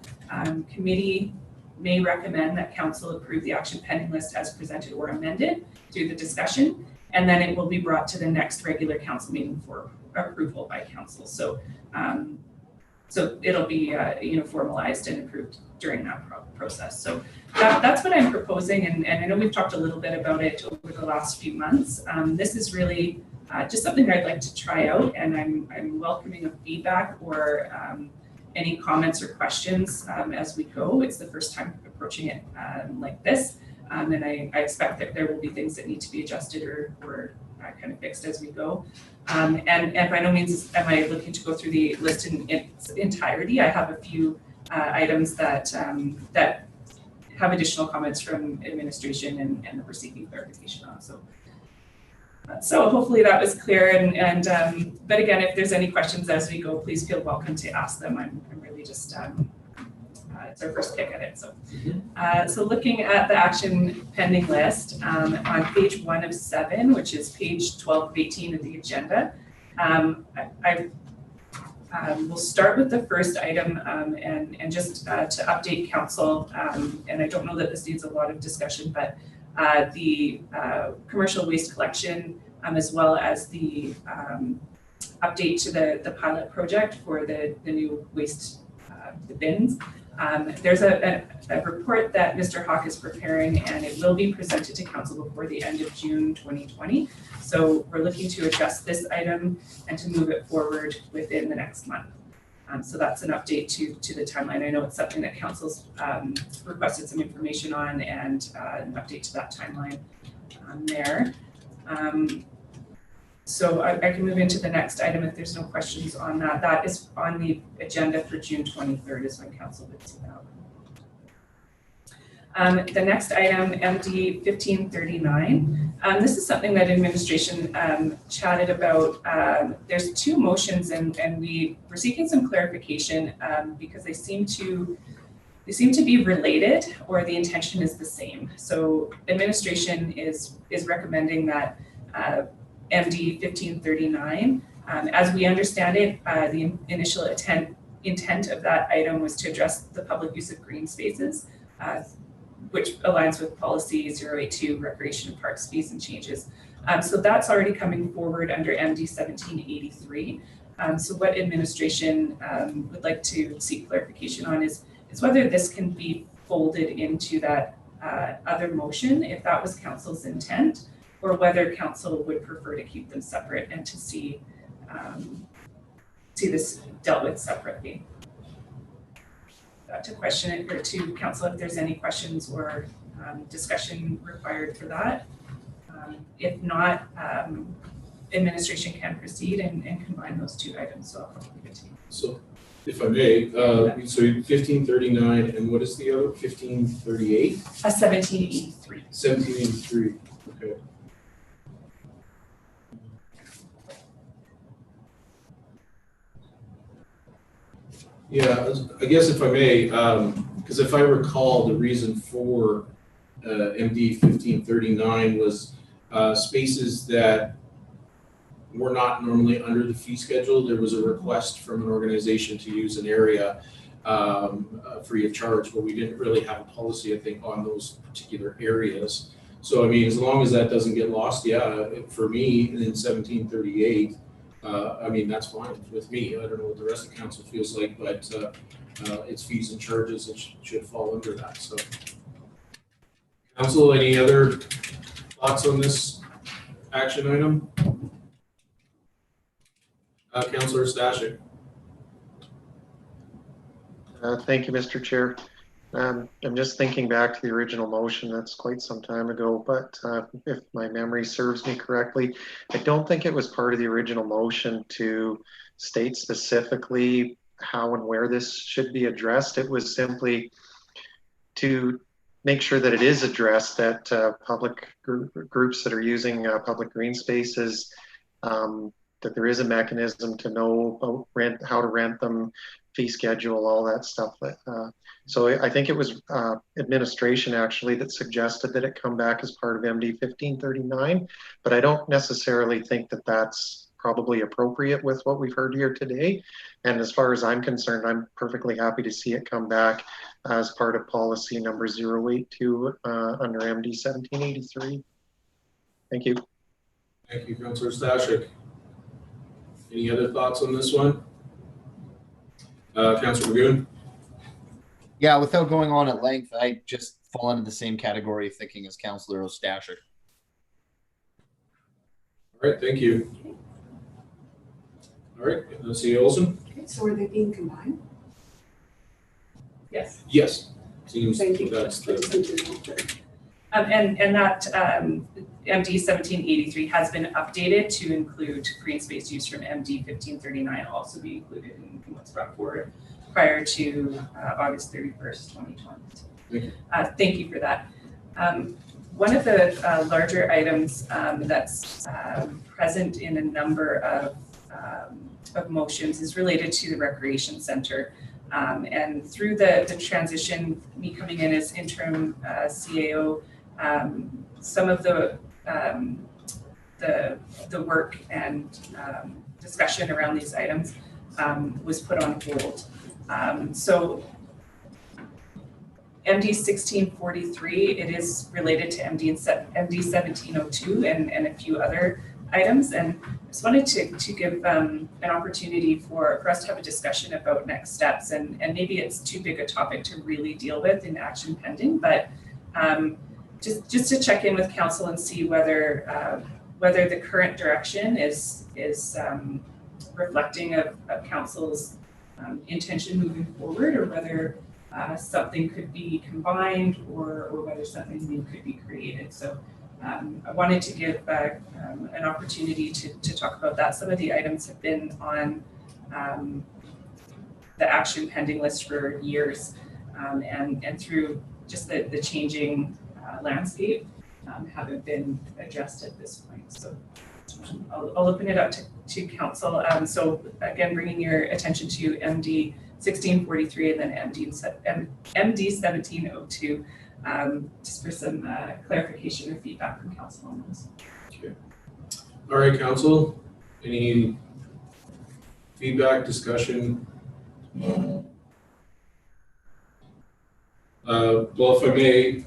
committee may recommend that council approve the action pending list as presented or amended through the discussion, and then it will be brought to the next regular council meeting for approval by council. So So it'll be, formalized and approved during that process. So that's what I'm proposing, and I know we've talked a little bit about it over the last few months. This is really just something I'd like to try out, and I'm welcoming of feedback or any comments or questions as we go. It's the first time approaching it like this, and I expect that there will be things that need to be adjusted or kind of fixed as we go. And by no means am I looking to go through the list in its entirety. I have a few items that have additional comments from administration and that we're seeking clarification on. So hopefully that was clear. And but again, if there's any questions as we go, please feel welcome to ask them. I'm really just it's our first pick at it. So looking at the action pending list on page 1 of 7, which is page 12 of 18 of the agenda, I we'll start with the first item and just to update council, and I don't know that this needs a lot of discussion, but the commercial waste collection as well as the update to the pilot project for the new waste the bins. There's a report that Mr. Hawk is preparing, and it will be presented to council before the end of June 2020. So we're looking to adjust this item and to move it forward within the next month. So that's an update to the timeline. I know it's something that council's requested some information on, and an update to that timeline there. So I can move into the next item if there's no questions on that. That is on the agenda for June 23rd is when council would see that. The next item, MD 1539. This is something that administration chatted about. There's 2 motions, and we're seeking some clarification because they seem to be related, or the intention is the same. So administration is recommending that MD 1539, as we understand it, the initial intent of that item was to address the public use of green spaces, which aligns with policy 082, recreation and parks fees and changes. So that's already coming forward under MD 1783. So what administration would like to seek clarification on is whether this can be folded into that other motion, if that was council's intent, or whether council would prefer to keep them separate and to see this dealt with separately. To question it, or to council if there's any questions or discussion required for that. If not, administration can proceed and combine those 2 items. So I'll leave it to you.
So if I may, so 1539, and what is the other, 1538?
1783.
1783, okay. Yeah, I guess if I may, because if I recall, the reason for MD 1539 was spaces that were not normally under the fee schedule. There was a request from an organization to use an area free of charge, but we didn't really have a policy, I think, on those particular areas. So, I mean, as long as that doesn't get lost, yeah, for me in 1738, I mean, that's fine with me. I don't know what the rest of the council feels like, but it's fees and charges that should fall under that. So, council, any other thoughts on this action item? Councillor Stashik.
Thank you, Mr. Chair. I'm just thinking back to the original motion. That's quite some time ago, but if my memory serves me correctly, I don't think it was part of the original motion to state specifically how and where this should be addressed. It was simply to make sure that it is addressed, that public groups that are using public green spaces, that there is a mechanism to know about how to rent them, fee schedule, all that stuff. So I think it was administration actually that suggested that it come back as part of MD 1539, but I don't necessarily think that that's probably appropriate with what we've heard here today. And as far as I'm concerned, I'm perfectly happy to see it come back as part of policy number 082 under MD 1783. Thank you.
Thank you, Councillor Stashik. Any other thoughts on this one? Councillor Magoon?
Yeah, without going on at length, I just fall into the same category of thinking as Councillor Ostashik.
All right, thank you. All right, CEO Olson?
Okay, so are they being combined?
Yes.
Yes. Seems
Thank you.
that's
I just need to know that.
And that MD 1783 has been updated to include green space use from MD 1539 also be included in what's brought forward prior to August 31st, 2020.
Thank you.
Thank you for that. One of the larger items that's present in a number of motions is related to the recreation center. And through the transition, me coming in as interim CAO, some of the work and discussion around these items was put on hold. So MD 1643, it is related to MD 1702 and a few other items, and I just wanted to give an opportunity for us to have a discussion about next steps, and maybe it's too big a topic to really deal with in action pending, but just to check in with council and see whether the current direction is reflecting of council's intention moving forward, or whether something could be combined, or whether something new could be created. So I wanted to give an opportunity to talk about that. Some of the items have been on the action pending list for years, and through just the changing landscape haven't been addressed at this point. So I'll open it up to council. So again, bringing your attention to MD 1643 and then MD 1702. Just for some clarification or feedback from council on those.
Okay. All right, council. Any feedback, discussion? Well, if I may,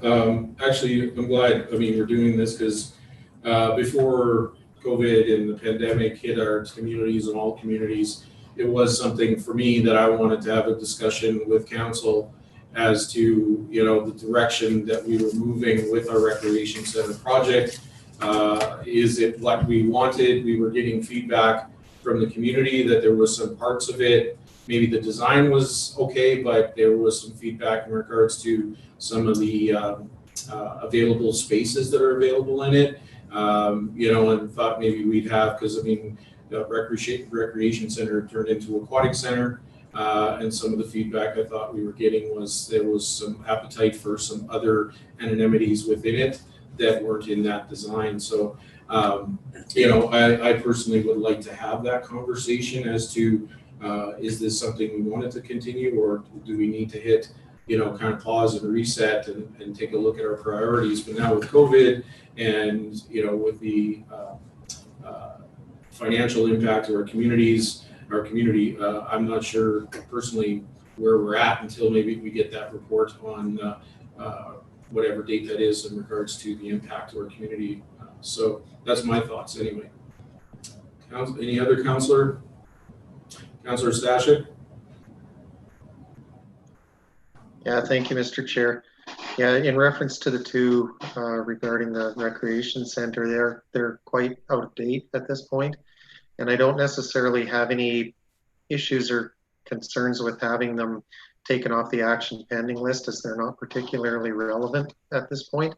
actually, I'm glad, we're doing this because before COVID and the pandemic hit our communities and all communities, it was something for me that I wanted to have a discussion with council as to, the direction that we were moving with our recreation center project. Is it what we wanted? We were getting feedback from the community that there was some parts of it, maybe the design was okay, but there was some feedback in regards to some of the available spaces that are available in it. And thought maybe we'd have, because the recreation center turned into aquatic center. And some of the feedback I thought we were getting was there was some appetite for some other anonymities within it that weren't in that design. So, I personally would like to have that conversation as to, is this something we wanted to continue, or do we need to hit, kind of pause and reset and take a look at our priorities? But now with COVID and, with the financial impact of our community, I'm not sure personally where we're at until maybe we get that report on whatever date that is in regards to the impact of our community. So that's my thoughts anyway. Any other councillor? Councillor Stashik?
Yeah, thank you, Mr. Chair. Yeah, in reference to the two regarding the recreation center, they're quite out of date at this point. And I don't necessarily have any issues or concerns with having them taken off the action pending list, as they're not particularly relevant at this point.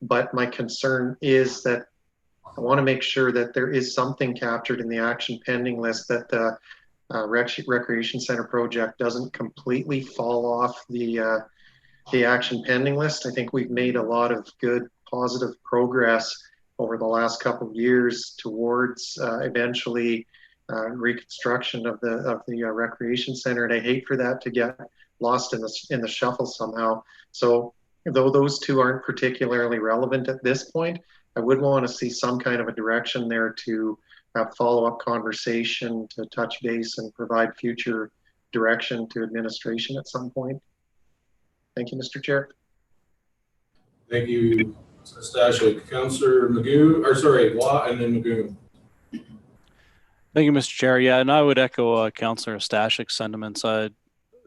But my concern is that I want to make sure that there is something captured in the action pending list, that the recreation center project doesn't completely fall off the action pending list. I think we've made a lot of good positive progress over the last couple of years towards eventually reconstruction of the recreation center, and I hate for that to get lost in the shuffle somehow. So though those two aren't particularly relevant at this point, I would want to see some kind of a direction there to have follow-up conversation, to touch base and provide future direction to administration at some point. Thank you, Mr. Chair.
Thank you, Stashik. Councillor Waugh, and then Magoon.
Thank you, Mr. Chair. Yeah, and I would echo Councillor Stashik's sentiments.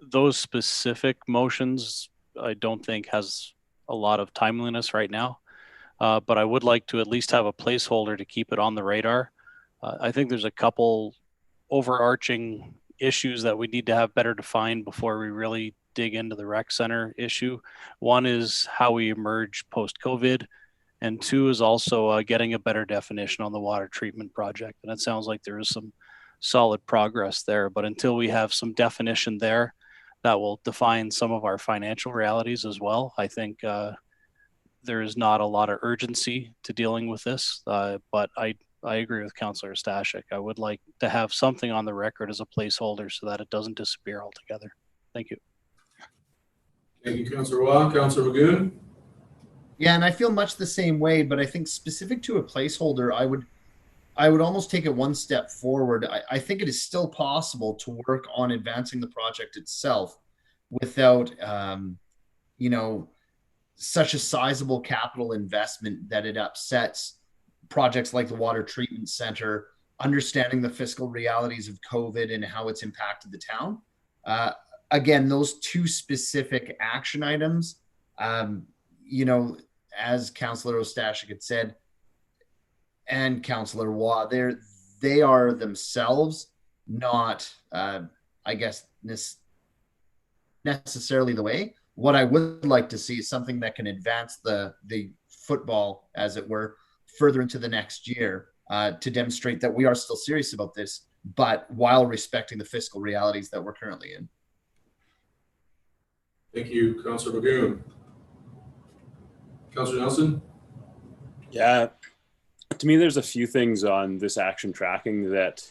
those specific motions, I don't think has a lot of timeliness right now. But I would like to at least have a placeholder to keep it on the radar. I think there's a couple overarching issues that we need to have better defined before we really dig into the rec center issue. One is how we emerge post-COVID, and two is also getting a better definition on the water treatment project. And it sounds like there is some solid progress there, but until we have some definition there that will define some of our financial realities as well, I think there is not a lot of urgency to dealing with this, but I agree with Councillor Stashik. I would like to have something on the record as a placeholder so that it doesn't disappear altogether. Thank you.
Thank you, Councillor Waugh. Councillor Magoon?
Yeah, and I feel much the same way, but I think specific to a placeholder, I would almost take it one step forward. I think it is still possible to work on advancing the project itself without, you know, such a sizable capital investment that it upsets projects like the water treatment center, understanding the fiscal realities of COVID and how it's impacted the town. Again, those two specific action items, you know, as Councillor Ostashik had said, and Councillor Waugh, they are themselves not, I guess, necessarily the way. What I would like to see is something that can advance the football, as it were, further into the next year to demonstrate that we are still serious about this, but while respecting the fiscal realities that we're currently in.
Thank you, Councillor Magoon. Councillor Nelson?
Yeah, to me, there's a few things on this action tracking that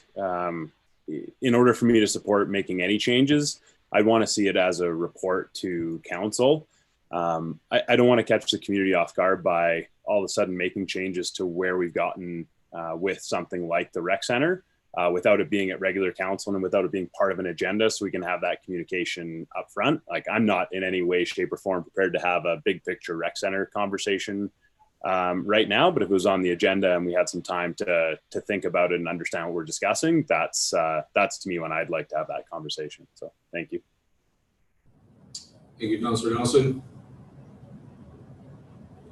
in order for me to support making any changes, I'd want to see it as a report to council. I don't want to catch the community off guard by all of a sudden making changes to where we've gotten with something like the rec center without it being at regular council and without it being part of an agenda, so we can have that communication up front. Like, I'm not in any way, shape, or form prepared to have a big picture rec center conversation right now, but if it was on the agenda and we had some time to think about it and understand what we're discussing, that's to me when I'd like to have that conversation. So thank you.
Thank you, Councillor Nelson.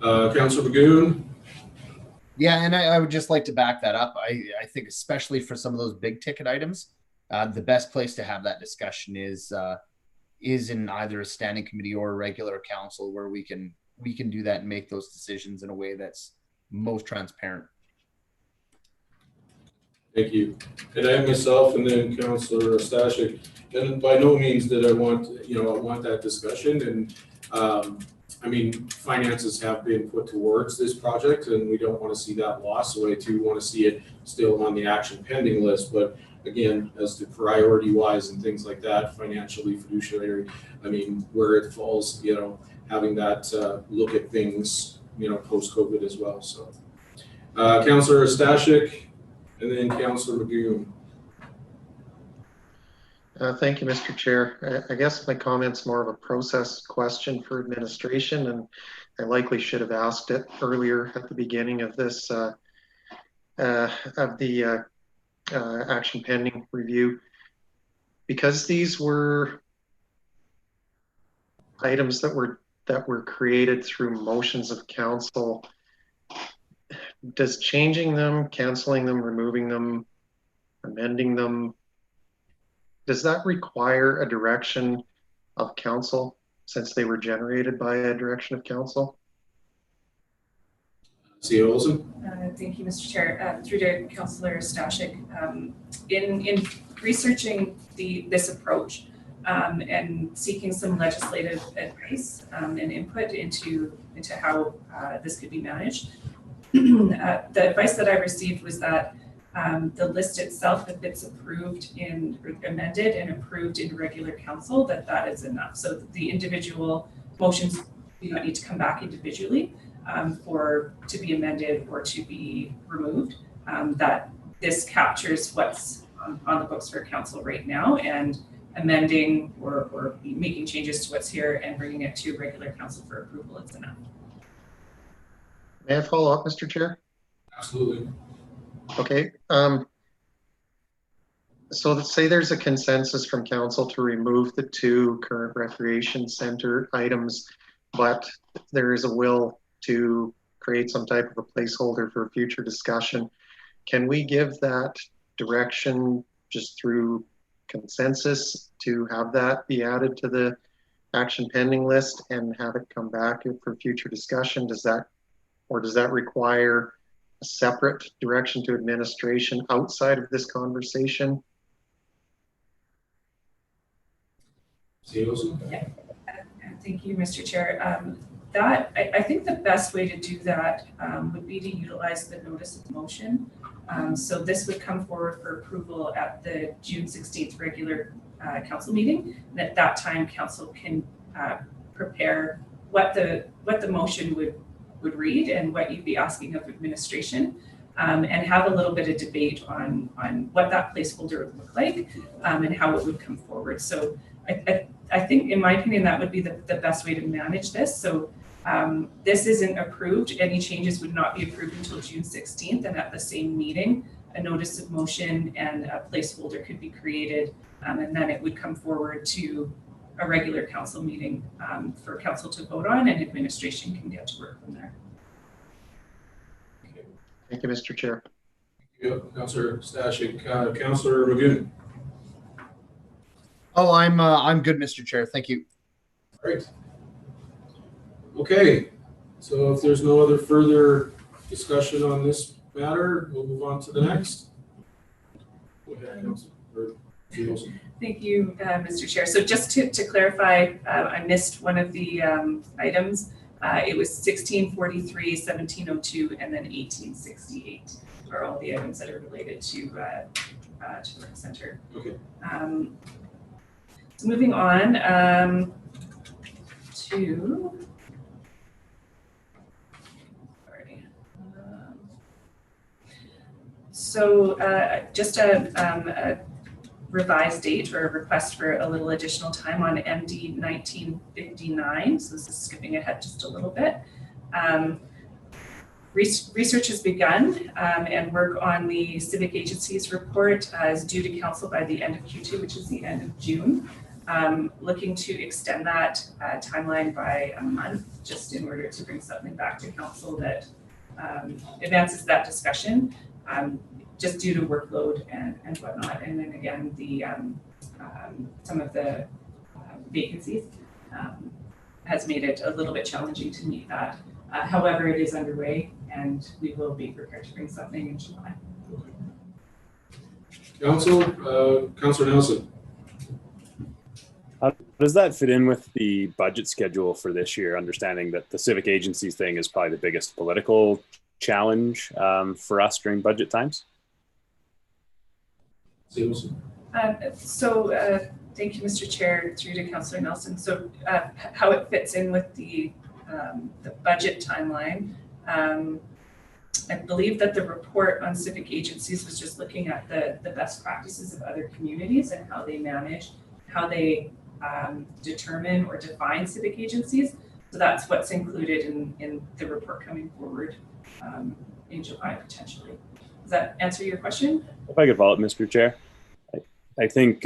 Councillor Magoon?
Yeah, and I would just like to back that up. I think especially for some of those big ticket items, the best place to have that discussion is in either a standing committee or a regular council, where we can do that and make those decisions in a way that's most transparent.
Thank you. And I myself, and then Councillor Stashik, and by no means did I want that discussion. And I mean, finances have been put towards this project, and we don't want to see that lost. So I too want to see it still on the action pending list. But again, as to priority wise and things like that, financially, fiduciary, I mean, where it falls, you know, having that look at things, you know, post-COVID as well. So Councillor Stashik, and then Councillor Magoon.
Thank you, Mr. Chair. I guess my comment's more of a process question for administration, and I likely should have asked it earlier at the beginning of this action pending review, because these were items that were created through motions of council. Does changing them, canceling them, removing them, amending them, does that require a direction of council, since they were generated by a direction of council?
CEO Olsen?
Thank you, Mr. Chair. Through to Councillor Stashik, in researching this approach and seeking some legislative advice and input into how this could be managed, the advice that I received was that the list itself, if it's amended and approved in regular council, that is enough. So the individual motions do not need to come back individually to be amended or to be removed. That this captures what's on the books for council right now, and amending or making changes to what's here and bringing it to regular council for approval is enough.
May I follow up, Mr. Chair?
Absolutely.
Okay. So let's say there's a consensus from council to remove the two current recreation center items, but there is a will to create some type of a placeholder for future discussion. Can we give that direction just through consensus to have that be added to the action pending list and have it come back for future discussion? Does that require a separate direction to administration outside of this conversation?
Yeah. Thank you, Mr. Chair. I think the best way to do that would be to utilize the notice of motion. So this would come forward for approval at the June 16th regular council meeting. And at that time, council can prepare what the motion would read and what you'd be asking of administration, and have a little bit of debate on what that placeholder would look like, and how it would come forward. So I think, in my opinion, that would be the best way to manage this. So this isn't approved. Any changes would not be approved until June 16th, and at the same meeting, a notice of motion and a placeholder could be created, and then it would come forward to a regular council meeting for council to vote on, and administration can get to work from there.
Thank you, Mr. Chair.
Thank you, Councillor Stashik. Councillor Magoon.
Oh, I'm good, Mr. Chair. Thank you.
Great. Okay, so if there's no other further discussion on this matter, we'll move on to the next. Go ahead, Councillor.
Thank you, Mr. Chair. So just to clarify, I missed one of the items. It was 1643, 1702, and then 1868 are all the items that are related to the rec center.
Okay.
So moving on to. Just a revised date or a request for a little additional time on MD 1959. So this is skipping ahead just a little bit. Research has begun and work on the civic agencies report is due to council by the end of Q2, which is the end of June. Looking to extend that timeline by a month just in order to bring something back to council that advances that discussion. Just due to workload and whatnot. And then again, the some of the vacancies has made it a little bit challenging to meet that. However, it is underway and we will be prepared to bring something in July.
Councillor Nelson.
How does that fit in with the budget schedule for this year, understanding that the civic agencies thing is probably the biggest political challenge for us during budget times?
Thank you, Mr. Chair, through to Councillor Nelson. So how it fits in with the budget timeline, I believe that the report on civic agencies was just looking at the best practices of other communities and how they manage, how they determine or define civic agencies. So that's what's included in the report coming forward in July potentially. Does that answer your question?
If I could follow up, Mr. Chair, I think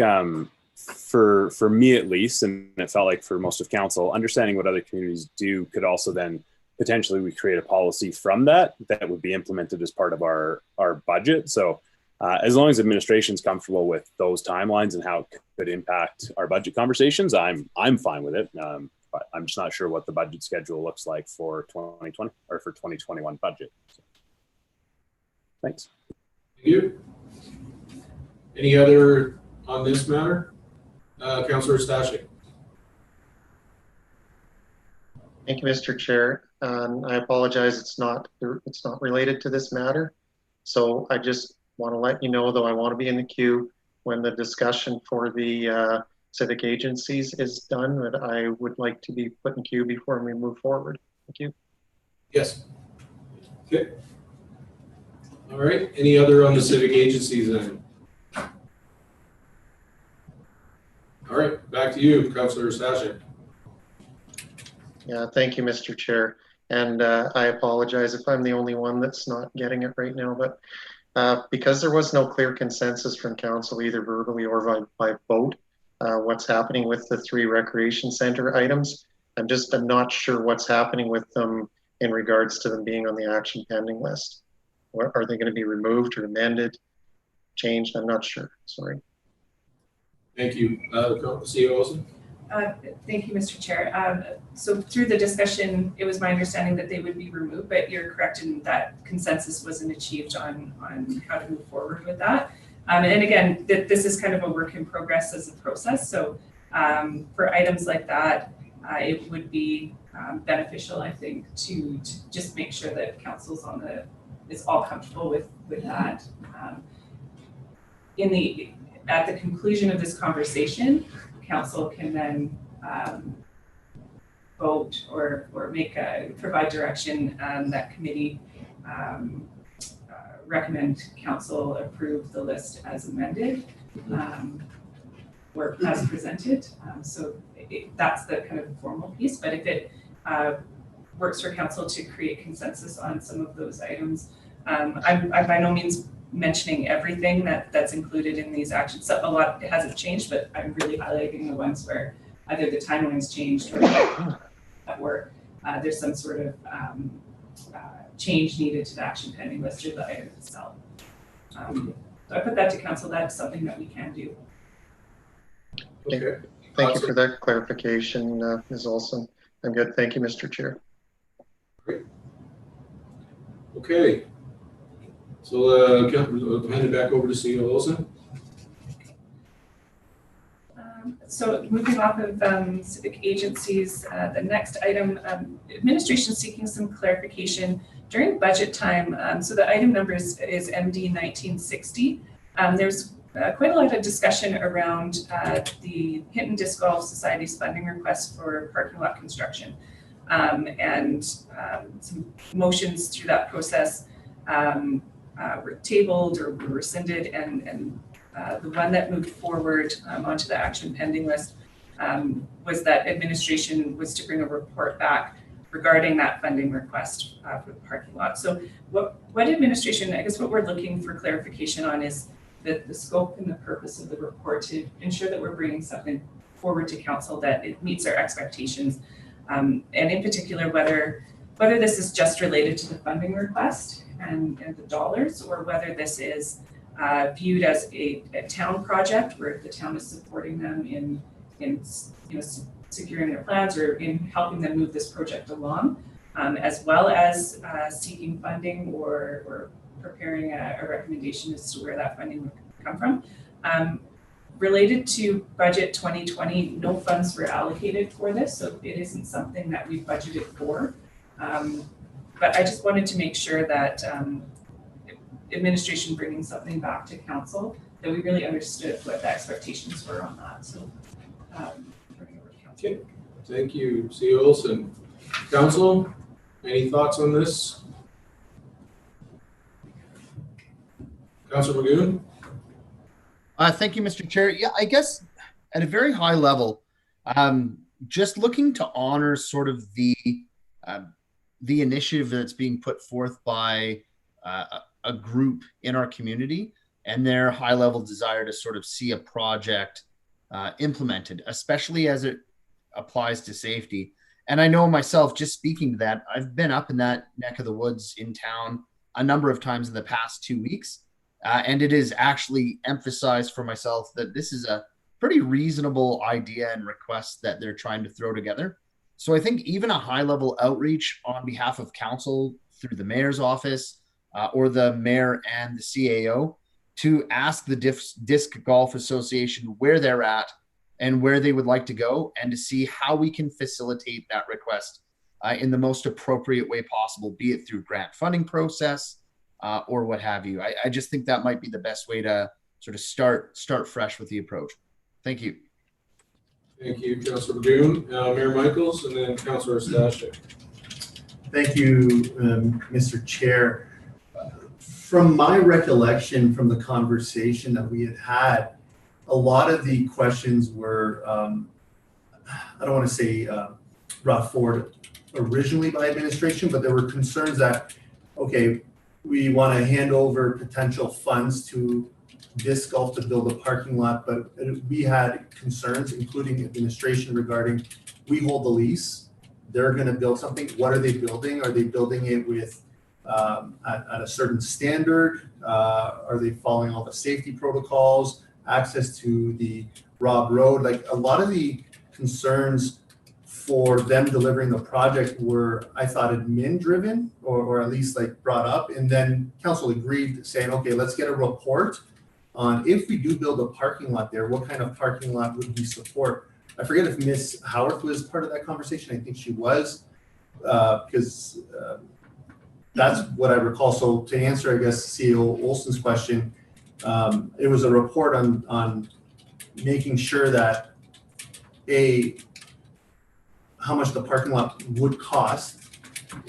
for me at least, and it felt like for most of council, understanding what other communities do could also then potentially we create a policy from that would be implemented as part of our budget. So as long as administration is comfortable with those timelines and how it could impact our budget conversations, I'm fine with it. But I'm just not sure what the budget schedule looks like for 2020 or for 2021 budget. So, thanks.
Thank you. Any other on this matter? Councillor Stashik.
Thank you, Mr. Chair. I apologize, it's not related to this matter. So I just want to let you know, though, I want to be in the queue when the discussion for the civic agencies is done, that I would like to be put in queue before we move forward. Thank you.
Yes. Okay. All right. Any other on the civic agencies then? All right. Back to you, Councillor Stashik.
Yeah, thank you, Mr. Chair. And I apologize if I'm the only one that's not getting it right now, but Because there was no clear consensus from council, either verbally or by vote, what's happening with the 3 recreation center items. I'm not sure what's happening with them in regards to them being on the action pending list. Or are they going to be removed or amended, changed? I'm not sure. Sorry.
Thank you. CEO Olsen?
Thank you, Mr. Chair. So through the discussion, it was my understanding that they would be removed, but you're correct in that consensus wasn't achieved on how to move forward with that. And again, this is kind of a work in progress as a process. So for items like that, it would be beneficial, I think, to just make sure that council's is all comfortable with that. At the conclusion of this conversation, council can then vote or provide direction that committee recommend council approve the list as amended or as presented. So that's the kind of formal piece, but if it works for council to create consensus on some of those items, I'm by no means mentioning everything that's included in these actions. So a lot hasn't changed, but I'm really highlighting the ones where either the timeline's changed or there's some sort of change needed to the action pending list or the item itself. So I put that to council. That's something that we can do.
Okay.
Thank you for that clarification, Ms. Olsen. I'm good. Thank you, Mr. Chair.
Great. Okay. So I'll hand it back over to CEO Olsen.
So moving off of civic agencies, the next item, administration seeking some clarification during budget time. So the item number is MD 1960. There's quite a lot of discussion around the Hinton Disc Golf Society's funding request for parking lot construction, and some motions through that process were tabled or were rescinded, and the one that moved forward onto the action pending list was that administration was to bring a report back regarding that funding request for the parking lot. So what administration, I guess what we're looking for clarification on is the scope and the purpose of the report to ensure that we're bringing something forward to council that it meets our expectations. And in particular, whether this is just related to the funding request and the dollars, or whether this is viewed as a town project where the town is supporting them in securing their plans or in helping them move this project along, as well as seeking funding or preparing a recommendation as to where that funding would come from. Related to budget 2020, no funds were allocated for this, so it isn't something that we budgeted for. But I just wanted to make sure that administration bringing something back to council, that we really understood what the expectations were on that. So turning over to council.
Okay. Thank you, CEO Olsen. Council, any thoughts on this? Councilor Magoon?
Thank you, Mr. Chair. Yeah, I guess at a very high level, just looking to honor sort of the initiative that's being put forth by a group in our community and their high level desire to sort of see a project implemented, especially as it applies to safety. And I know myself, just speaking to that, I've been up in that neck of the woods in town a number of times in the past 2 weeks. And it is actually emphasized for myself that this is a pretty reasonable idea and request that they're trying to throw together. So I think even a high level outreach on behalf of council through the mayor's office or the mayor and the CAO to ask the Disc Golf Association where they're at and where they would like to go, and to see how we can facilitate that request in the most appropriate way possible, be it through grant funding process, or what have you. I just think that might be the best way to sort of start fresh with the approach. Thank you.
Thank you, Councilor Magoon. Mayor Michaels, and then Councilor Stashik.
Thank you, Mr. Chair. From my recollection from the conversation that we had, a lot of the questions were, I don't want to say brought forward originally by administration, but there were concerns that, okay, we want to hand over potential funds to disc golf to build a parking lot, but we had concerns, including administration, regarding we hold the lease. They're going to build something. What are they building? Are they building it with at a certain standard? Are they following all the safety protocols? Access to the Rob Road? Like a lot of the concerns for them delivering the project were, I thought, admin driven or at least like brought up. And then council agreed saying, okay, let's get a report on if we do build a parking lot there, what kind of parking lot would we support? I forget if Miss Howard was part of that conversation. I think she was, because that's what I recall. So to answer, I guess, CEO Olson's question, it was a report on making sure that A, how much the parking lot would cost,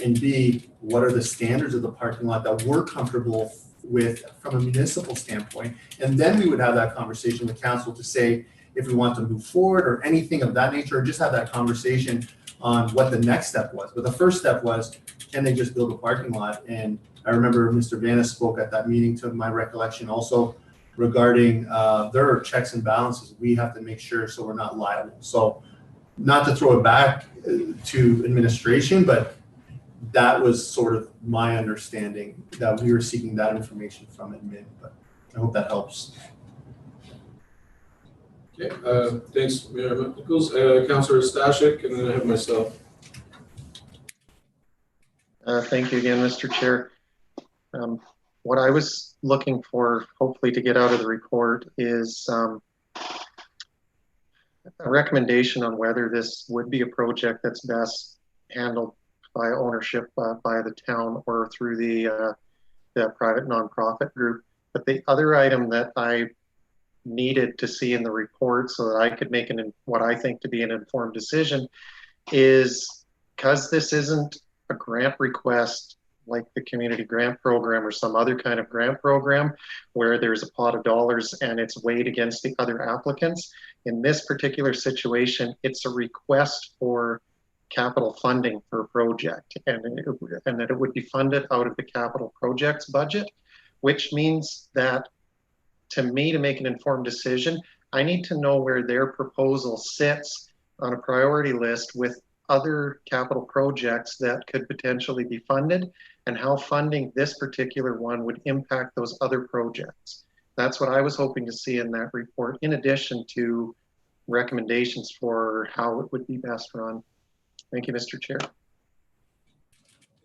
and B, what are the standards of the parking lot that we're comfortable with from a municipal standpoint. And then we would have that conversation with council to say if we want to move forward or anything of that nature, or just have that conversation on what the next step was. But the first step was, can they just build a parking lot? And I remember Mr. Vanna spoke at that meeting, to my recollection also, regarding there are checks and balances we have to make sure so we're not liable. So not to throw it back to administration, but that was sort of my understanding, that we were seeking that information from admin. But I hope that helps.
Okay, thanks, Mayor Nichols. Councillor Stashik, and then I have myself.
Thank you again, Mr. Chair. What I was looking for, hopefully, to get out of the report is a recommendation on whether this would be a project that's best handled by ownership by the town or through the private nonprofit group. But the other item that I needed to see in the report so that I could make what I think to be an informed decision is, because this isn't a grant request like the community grant program or some other kind of grant program where there's a pot of dollars and it's weighed against the other applicants. In this particular situation, it's a request for capital funding for a project, and that it would be funded out of the capital projects budget, which means that to me, to make an informed decision, I need to know where their proposal sits on a priority list with other capital projects that could potentially be funded, and how funding this particular one would impact those other projects. That's what I was hoping to see in that report, in addition to recommendations for how it would be best run. Thank you, Mr. Chair.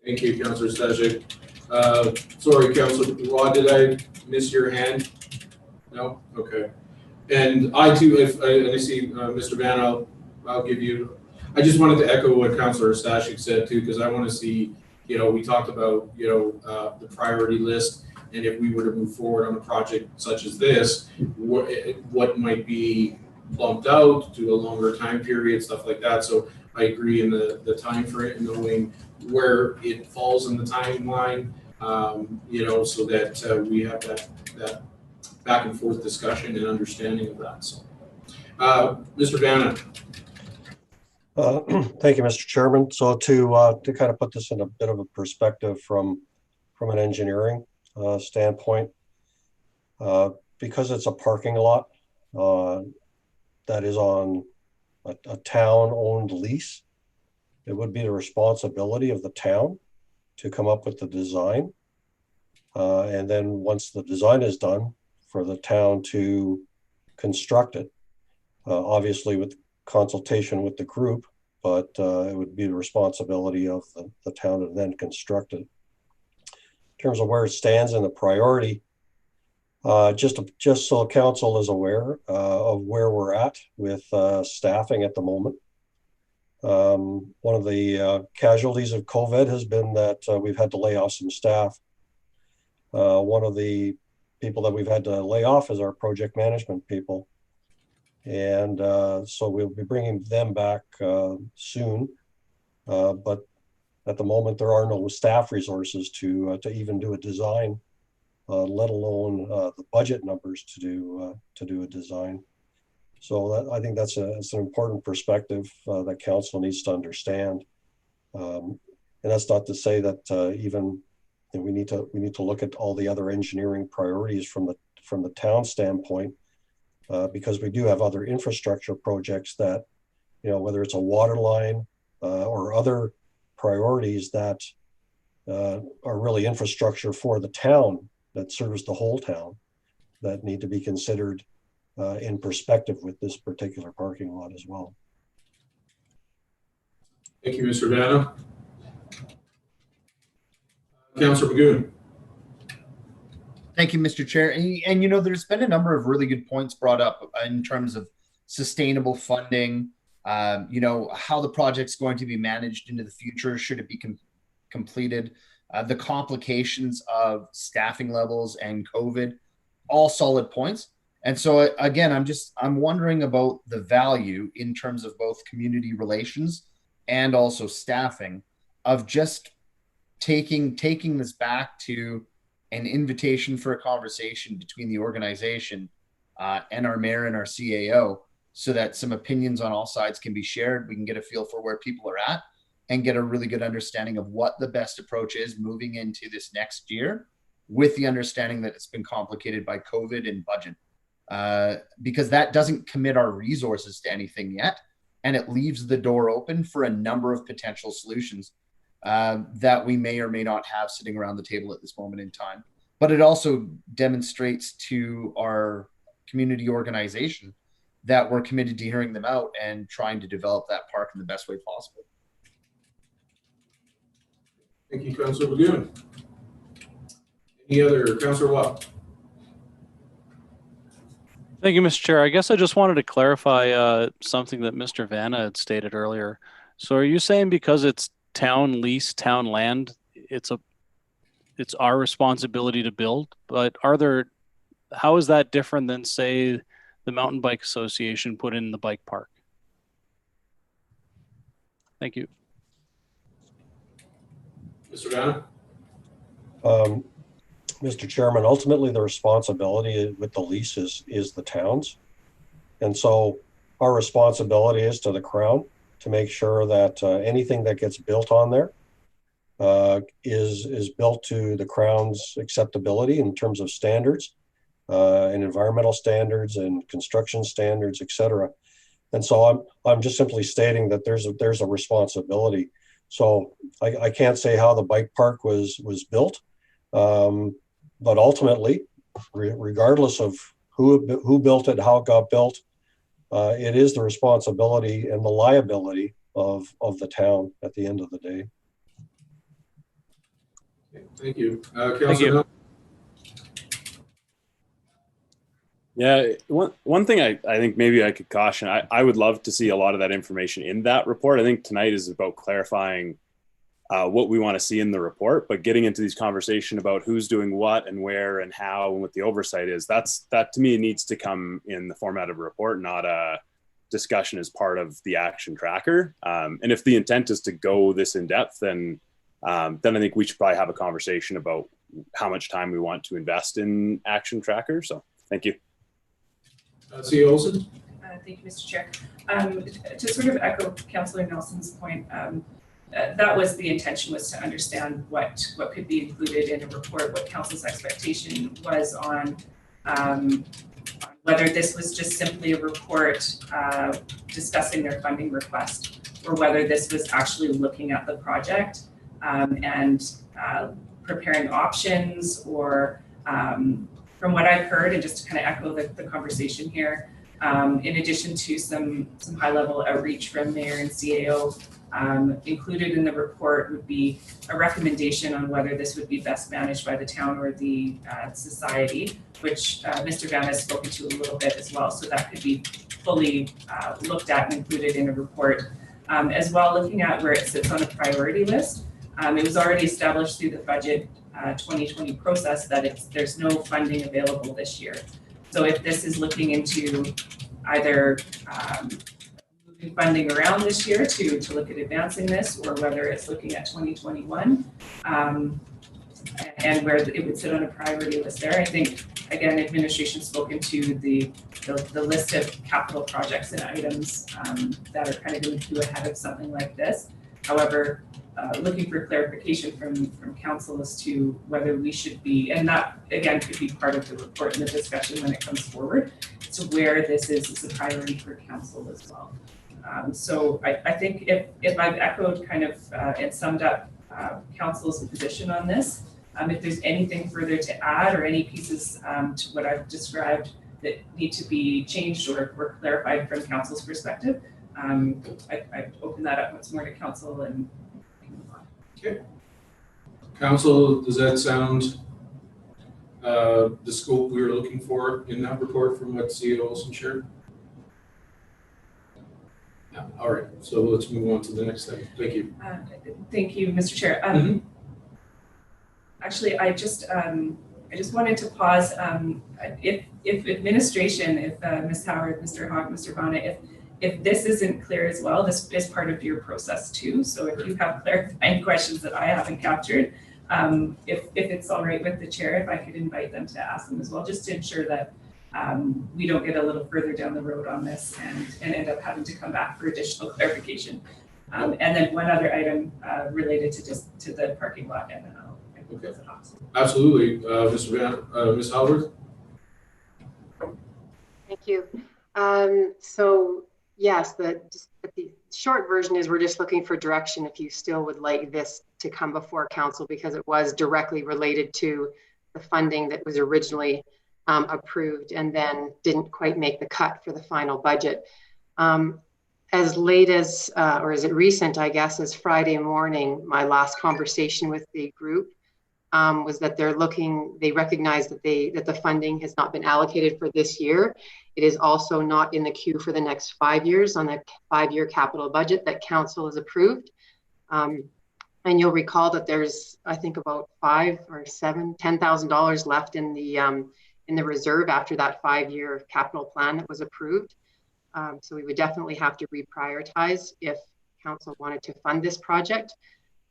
Thank you, Councillor Stashik. Sorry, Councillor Rod, did I miss your hand? No? Okay. And I too, if I see Mr. Van, I'll give you, I just wanted to echo what Councillor Stashik said too, because I want to see, we talked about, the priority list, and if we were to move forward on a project such as this, what might be bumped out to a longer time period, stuff like that. So I agree in the time frame, knowing where it falls in the timeline, so that we have that back and forth discussion and understanding of that. So, Mr. Vanna.
Thank you, Mr. Chairman. So to kind of put this in a bit of a perspective from an engineering standpoint, because it's a parking lot that is on a town-owned lease, it would be the responsibility of the town to come up with the design. And then once the design is done, for the town to construct it, obviously with consultation with the group, but it would be the responsibility of the town to then construct it. In terms of where it stands in the priority, just so council is aware of where we're at with staffing at the moment. One of the casualties of COVID has been that we've had to lay off some staff. One of the people that we've had to lay off is our project management people. And so we'll be bringing them back soon. But at the moment, there are no staff resources to even do a design, let alone the budget numbers to do a design. So I think that's an important perspective that council needs to understand. And that's not to say that even And we need to look at all the other engineering priorities from the town standpoint, because we do have other infrastructure projects that, whether it's a water line or other priorities that are really infrastructure for the town that serves the whole town, that need to be considered in perspective with this particular parking lot as well.
Thank you, Mr. Vanna. Councillor Magoon.
Thank you, Mr. Chair. And there's been a number of really good points brought up in terms of sustainable funding, how the project's going to be managed into the future, should it be completed, the complications of staffing levels and COVID, all solid points. And so again, I'm wondering about the value in terms of both community relations and also staffing of just taking this back to an invitation for a conversation between the organization and our mayor and our CAO, so that some opinions on all sides can be shared. We can get a feel for where people are at and get a really good understanding of what the best approach is moving into this next year, with the understanding that it's been complicated by COVID and budget, because that doesn't commit our resources to anything yet. And it leaves the door open for a number of potential solutions that we may or may not have sitting around the table at this moment in time. But it also demonstrates to our community organization that we're committed to hearing them out and trying to develop that park in the best way possible.
Thank you, Councillor Magoon. Any other? Councillor Watt.
Thank you, Mr. Chair. I guess I just wanted to clarify something that Mr. Vanna had stated earlier. So are you saying because it's town lease, town land, it's our responsibility to build? But how is that different than, say, the Mountain Bike Association put in the bike park? Thank you.
Mr. Vanna?
Mr. Chairman, ultimately the responsibility with the lease is the town's. And so our responsibility is to the Crown to make sure that anything that gets built on there is built to the Crown's acceptability in terms of standards and environmental standards and construction standards, et cetera. And so I'm just simply stating that there's a responsibility. So I can't say how the bike park was built, but ultimately, regardless of who built it, how it got built, it is the responsibility and the liability of the town at the end of the day.
Thank you. Councillor.
Yeah, one thing I think maybe I could caution, I would love to see a lot of that information in that report. I think tonight is about clarifying what we want to see in the report, but getting into these conversations about who's doing what and where and how and what the oversight is, that to me needs to come in the format of a report, not a discussion as part of the action tracker. And if the intent is to go this in depth, then I think we should probably have a conversation about how much time we want to invest in action tracker. So thank you.
CEO Olsen.
Thank you, Mr. Chair. To sort of echo Councillor Nelson's point, that was the intention, was to understand what could be included in a report, what council's expectation was on whether this was just simply a report discussing their funding request, or whether this was actually looking at the project and preparing options, or from what I've heard, and just to kind of echo the conversation here, in addition to some high-level outreach from mayor and CAO, included in the report would be a recommendation on whether this would be best managed by the town or the society, which Mr. Vanna has spoken to a little bit as well. So that could be fully looked at and included in a report. As well, looking at where it sits on a priority list. It was already established through the budget 2020 process that there's no funding available this year. So if this is looking into either moving funding around this year to look at advancing this, or whether it's looking at 2021 and where it would sit on a priority list there. I think, again, administration spoken to the list of capital projects and items that are kind of going to do ahead of something like this. However, looking for clarification from council as to whether we should be, and that again could be part of the report and the discussion when it comes forward, to where this is a priority for council as well. So I think if I've echoed kind of and summed up council's position on this, if there's anything further to add or any pieces to what I've described that need to be changed or clarified from council's perspective, I open that up once more to council and move on.
Okay. Council, does that sound the scope we were looking for in that report from what CEO Olson shared? Yeah. All right, so let's move on to the next thing. Thank you.
Thank you, Mr. Chair. Actually, I just wanted to pause. If administration, if Ms. Howard, Mr. Hawk, Mr. Bonnet, if this isn't clear as well, this is part of your process too. So if you have clarifying questions that I haven't captured, if it's all right with the chair, if I could invite them to ask them as well, just to ensure that we don't get a little further down the road on this and end up having to come back for additional clarification. And then one other item related to the parking lot, and then I'll close it off.
Absolutely, Ms. Howard.
Thank you. So yes, the short version is we're just looking for direction if you still would like this to come before council, because it was directly related to the funding that was originally approved and then didn't quite make the cut for the final budget. As late as, or is it recent, I guess, as Friday morning, my last conversation with the group was that they recognize that the funding has not been allocated for this year. It is also not in the queue for the next 5 years on the 5-year capital budget that council has approved. And you'll recall that there's, I think, about $10,000 left in the reserve after that 5-year capital plan that was approved. So we would definitely have to reprioritize if council wanted to fund this project.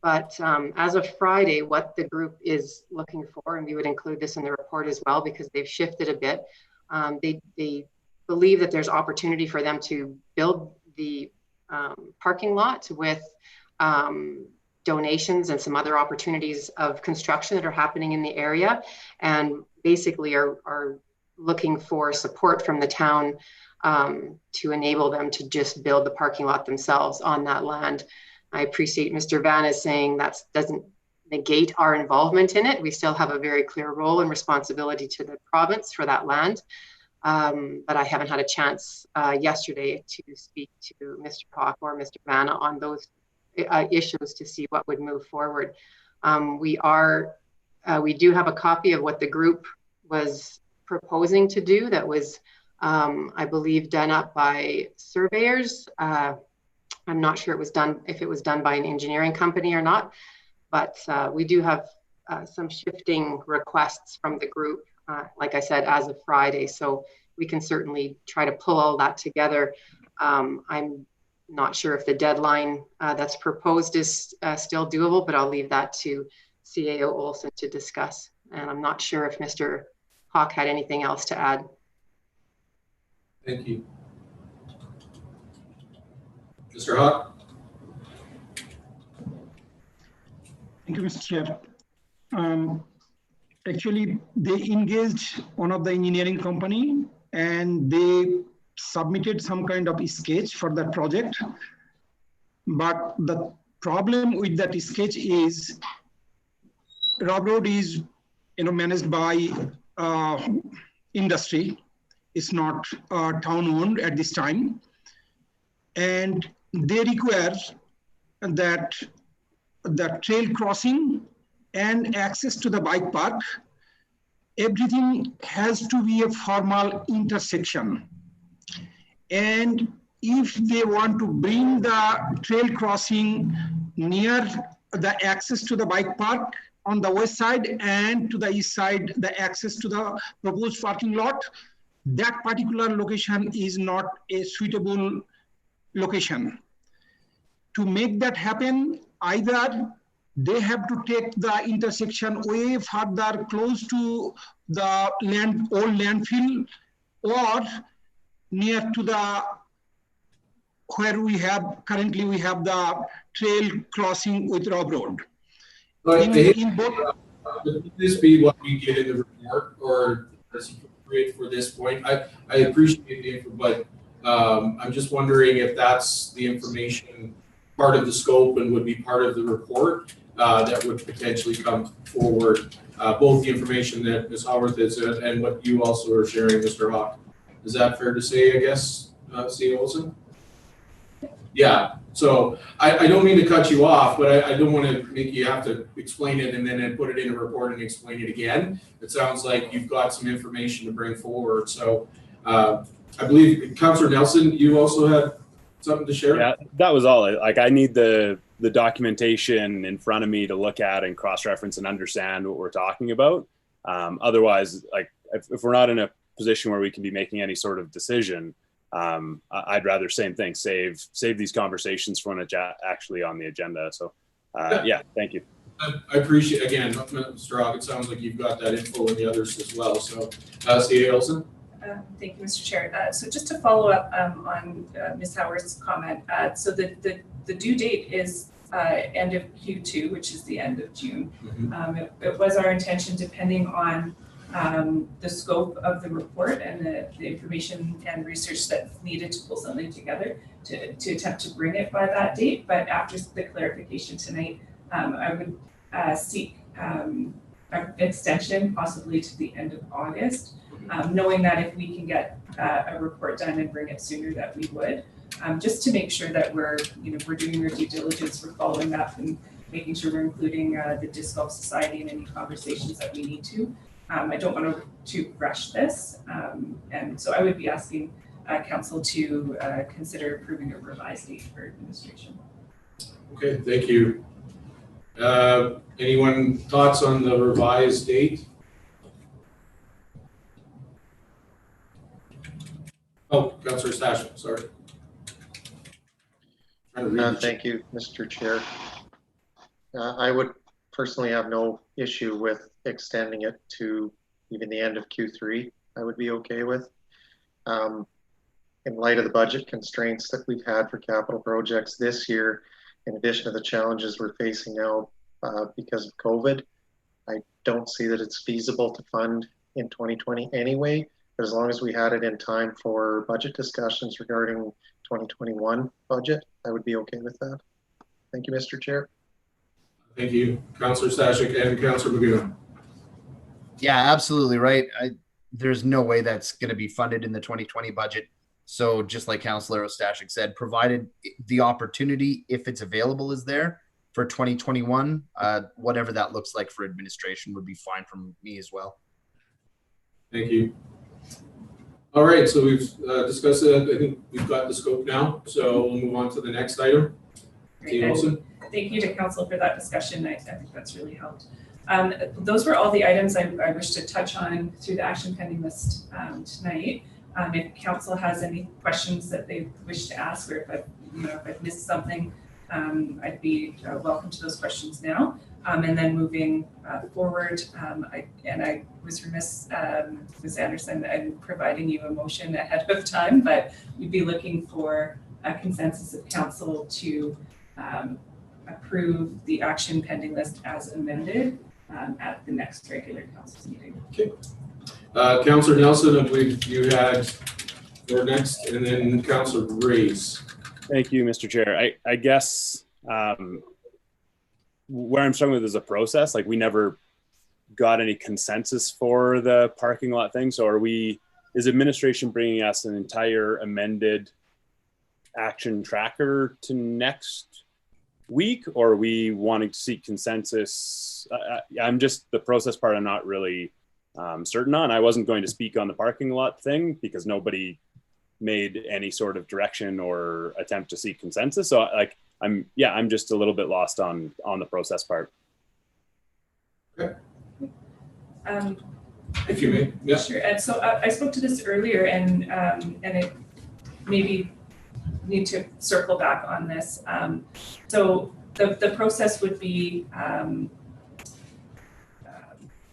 But as of Friday, what the group is looking for, and we would include this in the report as well because they've shifted a bit, they believe that there's opportunity for them to build the parking lot with donations and some other opportunities of construction that are happening in the area, and basically are looking for support from the town to enable them to just build the parking lot themselves on that land. I appreciate Mr. Van is saying that doesn't negate our involvement in it. We still have a very clear role and responsibility to the province for that land. But I haven't had a chance yesterday to speak to Mr. Hawk or Mr. Vanna on those issues to see what would move forward. We do have a copy of what the group was proposing to do that was, I believe, done up by surveyors. I'm not sure if it was done by an engineering company or not, but we do have some shifting requests from the group, like I said, as of Friday. So we can certainly try to pull all that together. I'm not sure if the deadline that's proposed is still doable, but I'll leave that to CAO Olson to discuss. And I'm not sure if Mr. Hawk had anything else to add.
Thank you. Mr. Hawk.
Thank you, Mr. Chair. Actually, they engaged one of the engineering company and they submitted some kind of sketch for that project. But the problem with that sketch is Rob Road is managed by industry. It's not town owned at this time. And they require that the trail crossing and access to the bike park, everything has to be a formal intersection. And if they want to bring the trail crossing near the access to the bike park on the west side and to the east side, the access to the proposed parking lot, that particular location is not a suitable location. To make that happen, either they have to take the intersection way further close to the old landfill, or near to the where currently we have the trail crossing with Rob Road.
But
In both,
would this be what we get in the report, or is it appropriate for this point? I appreciate the info, but I'm just wondering if that's the information part of the scope and would be part of the report that would potentially come forward, both the information that Ms. Howarth is and what you also are sharing, Mr. Hawk. Is that fair to say, I guess, C. Olson? Yeah, so I don't mean to cut you off, but I don't want to make you have to explain it and then put it in a report and explain it again. It sounds like you've got some information to bring forward. So I believe Councillor Nelson, you also had something to share? Yeah,
that was all. Like, I need the documentation in front of me to look at and cross-reference and understand what we're talking about. Otherwise, like, if we're not in a position where we can be making any sort of decision, I'd rather, same thing, save these conversations for when it's actually on the agenda. So yeah, thank you.
I appreciate, again, Mr. Hawk, it sounds like you've got that info and the others as well. So C.A. Olson?
Thank you, Mr. Chair. So just to follow up on Ms. Howard's comment, so the due date is end of Q2, which is the end of June. Mm-hmm. It was our intention, depending on the scope of the report and the information and research that's needed to pull something together, to attempt to bring it by that date. But after the clarification tonight, I would seek an extension possibly to the end of August, knowing that if we can get a report done and bring it sooner, that we would, just to make sure that we're doing our due diligence, we're following up and making sure we're including the Disc Golf Society in any conversations that we need to. I don't want to rush this, and so I would be asking council to consider approving a revised date for administration.
Okay, thank you. Anyone thoughts on the revised date? Oh, Councillor Stashik, sorry.
Thank you, Mr. Chair. I would personally have no issue with extending it to even the end of Q3. I would be okay with. In light of the budget constraints that we've had for capital projects this year, in addition to the challenges we're facing now because of COVID, I don't see that it's feasible to fund in 2020 anyway. But as long as we had it in time for budget discussions regarding 2021 budget, I would be okay with that. Thank you, Mr. Chair.
Thank you, Councillor Stashik and Councillor Maguna.
Yeah, absolutely right. There's no way that's going to be funded in the 2020 budget. So just like Councillor Stashik said, provided the opportunity, if it's available, is there for 2021, whatever that looks like for administration would be fine from me as well.
Thank you. All right, so we've discussed it. I think we've got the scope now. So we'll move on to the next item.
Thank you to council for that discussion. I think that's really helped. Those were all the items I wish to touch on through the action pending list tonight. If council has any questions that they wish to ask, or if I've missed something, I'd be welcome to those questions now. And then moving forward, I was remiss, Ms. Anderson, in providing you a motion ahead of time, but we'd be looking for a consensus of council to approve the action pending list as amended at the next regular council meeting.
Okay. Councillor Nelson, I believe you had your next, and then Councillor Grace.
Thank you, Mr. Chair. I guess where I'm struggling with is a process. Like, we never got any consensus for the parking lot thing. So is administration bringing us an entire amended action tracker to next week, or are we wanting to seek consensus? I'm just, the process part I'm not really certain on. I wasn't going to speak on the parking lot thing because nobody made any sort of direction or attempt to seek consensus. So I'm just a little bit lost on the process part.
Okay. If you may. Yeah.
Sure. And so I spoke to this earlier, and it maybe need to circle back on this. So the process would be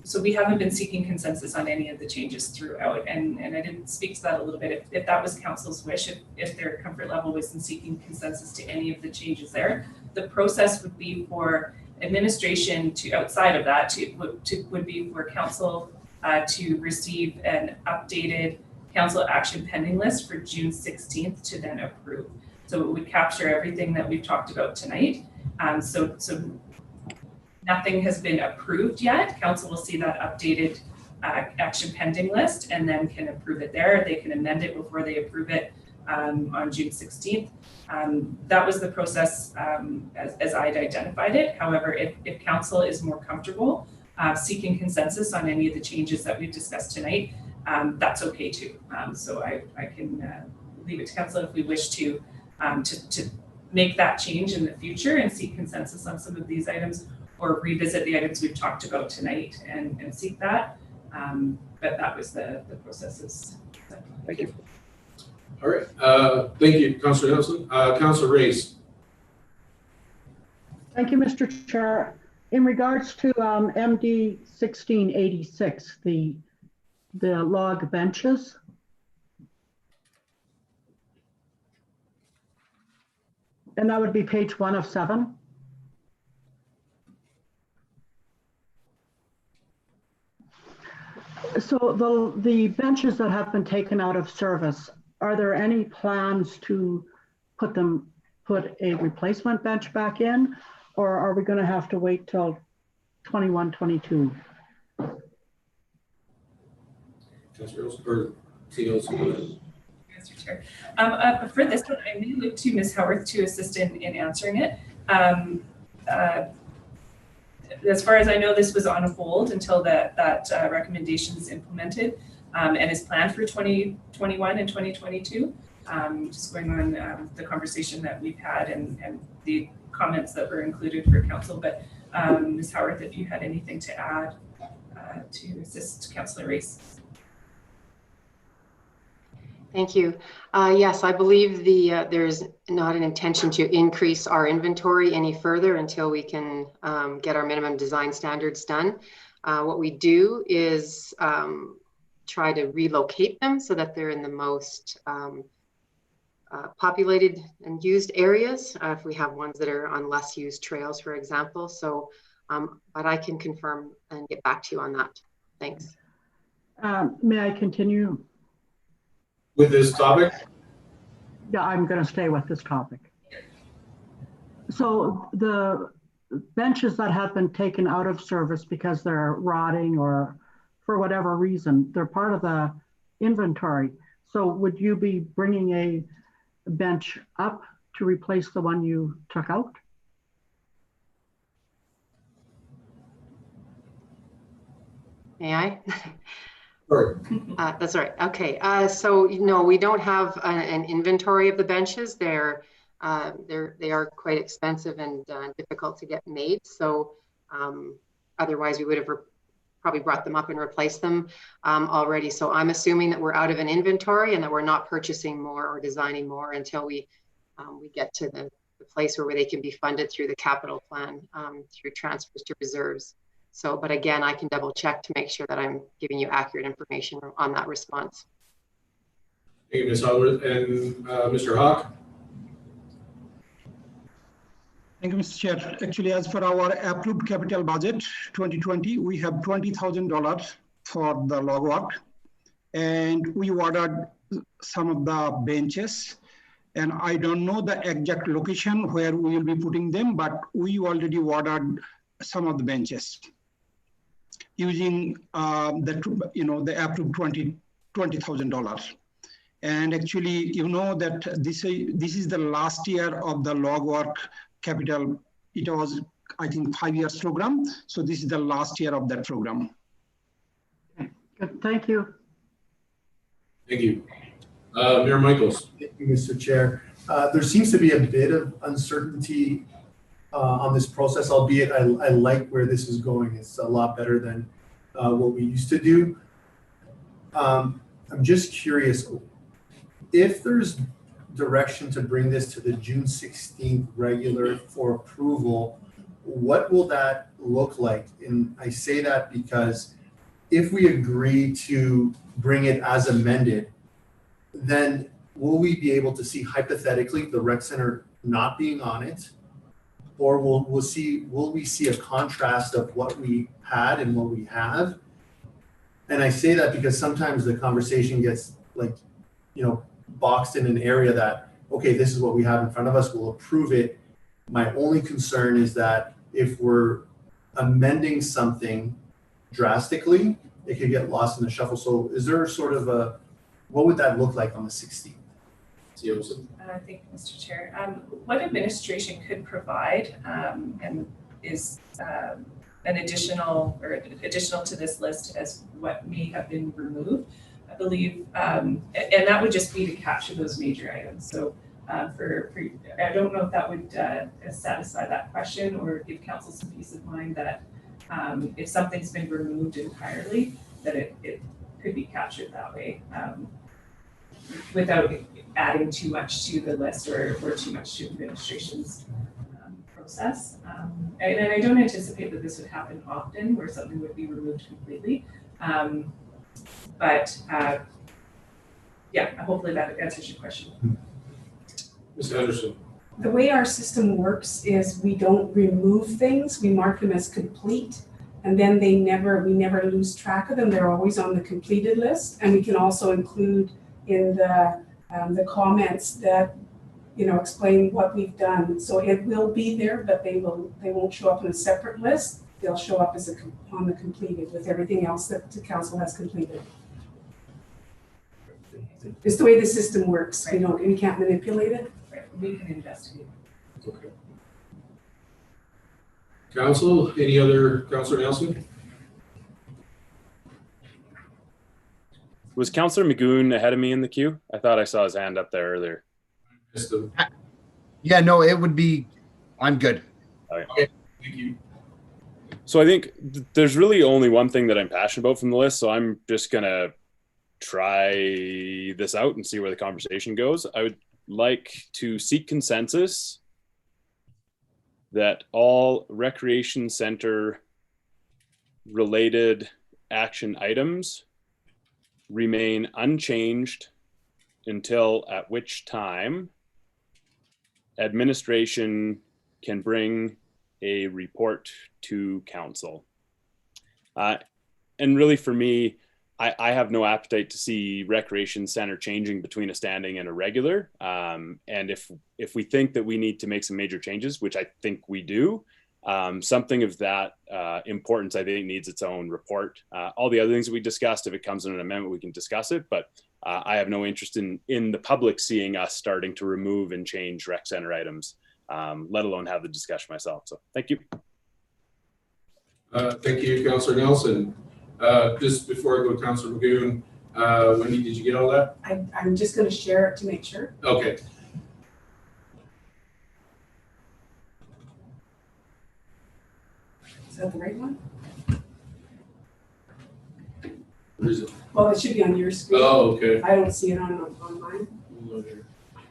So we haven't been seeking consensus on any of the changes throughout, and I didn't speak to that a little bit. If that was council's wish, if their comfort level was in seeking consensus to any of the changes there, the process would be for administration to, outside of that, would be for council to receive an updated council action pending list for June 16th to then approve. So it would capture everything that we've talked about tonight. So nothing has been approved yet. Council will see that updated action pending list and then can approve it there. They can amend it before they approve it on June 16th. That was the process as I'd identified it. However, if council is more comfortable seeking consensus on any of the changes that we've discussed tonight, that's okay too. So I can leave it to council if we wish to make that change in the future and seek consensus on some of these items, or revisit the items we've talked about tonight and seek that. But that was the processes.
Thank you.
All right, thank you, Councillor Nelson. Councillor Reyes.
Thank you, Mr. Chair. In regards to MD 1686, the log benches, and that would be page 1 of 7. So the benches that have been taken out of service, are there any plans to put a replacement bench back in, or are we going to have to wait till 21, 22?
Councillor Olson, or Mr.
Chair. For this one, I may look to Ms. Howarth to assist in answering it. As far as I know, this was on hold until that recommendation is implemented and is planned for 2021 and 2022. Just going on the conversation that we've had and the comments that were included for council. But Ms. Howarth, if you had anything to add to assist Councillor Reyes.
Thank you. Yes, I believe there's not an intention to increase our inventory any further until we can get our minimum design standards done. What we do is try to relocate them so that they're in the most populated and used areas, if we have ones that are on less used trails, for example. So, but I can confirm and get back to you on that. Thanks.
May I continue?
With this topic?
Yeah, I'm going to stay with this topic. So the benches that have been taken out of service because they're rotting or for whatever reason, they're part of the inventory. So would you be bringing a bench up to replace the one you took out?
May I?
Sure.
That's all right. Okay. So no, we don't have an inventory of the benches. They are quite expensive and difficult to get made. So otherwise, we would have probably brought them up and replaced them already. So I'm assuming that we're out of an inventory and that we're not purchasing more or designing more until we get to the place where they can be funded through the capital plan through transfers to reserves. So, but again, I can double check to make sure that I'm giving you accurate information on that response.
Thank you, Ms. Howard. And Mr. Hawk?
Thank you, Mr. Chair. Actually, as for our approved capital budget 2020, we have $20,000 for the log work. And we ordered some of the benches. And I don't know the exact location where we will be putting them, but we already ordered some of the benches using the approved $20,000. And actually, you know that this is the last year of the log work capital. It was, I think, 5 years program. So this is the last year of that program.
Good. Thank you.
Thank you. Mayor Michaels.
Thank you, Mr. Chair. There seems to be a bit of uncertainty on this process, albeit I like where this is going. It's a lot better than what we used to do. I'm just curious, if there's direction to bring this to the June 16th regular for approval, what will that look like? And I say that because if we agree to bring it as amended, then will we be able to see hypothetically the rec center not being on it? Or will we see a contrast of what we had and what we have? And I say that because sometimes the conversation gets like, boxed in an area that, okay, this is what we have in front of us, we'll approve it. My only concern is that if we're amending something drastically, it could get lost in the shuffle. So is there sort of what would that look like on the 16th?
Thank you, Mr. Chair. What administration could provide and is an additional to this list as what may have been removed, I believe, and that would just be to capture those major items. So for I don't know if that would satisfy that question or give council some peace of mind that if something's been removed entirely, that it could be captured that way without adding too much to the list or too much to administration's process. And I don't anticipate that this would happen often where something would be removed completely. Yeah, hopefully that answers your question.
Ms. Anderson.
The way our system works is we don't remove things, we mark them as complete, and then we never lose track of them. They're always on the completed list, and we can also include in the comments that explain what we've done. So it will be there, but they won't show up in a separate list. They'll show up as on the completed with everything else that the council has completed. It's the way the system works.
Right.
We can't manipulate it.
Right. We can investigate.
Okay. Council, any other, Councilor Nelson?
Was Councillor Magoon ahead of me in the queue? I thought I saw his hand up there earlier.
Yeah, no, it would be, I'm good.
Okay, thank you.
So I think there's really only one thing that I'm passionate about from the list. So I'm just going to try this out and see where the conversation goes. I would like to seek consensus that all recreation center related action items remain unchanged until at which time administration can bring a report to council. And really for me, I have no appetite to see recreation center changing between a standing and a regular. And if we think that we need to make some major changes, which I think we do, something of that importance, I think, needs its own report. All the other things that we discussed, if it comes in an amendment, we can discuss it. But I have no interest in the public seeing us starting to remove and change rec center items, let alone have the discussion myself. So thank you.
Thank you, Councilor Nelson. Just before I go to Councilor Magoon, Wendy, did you get all that?
I'm just going to share it to make sure.
Okay.
Is that the right one?
Where is it?
Well, it should be on your screen.
Oh, okay.
I don't see it on mine.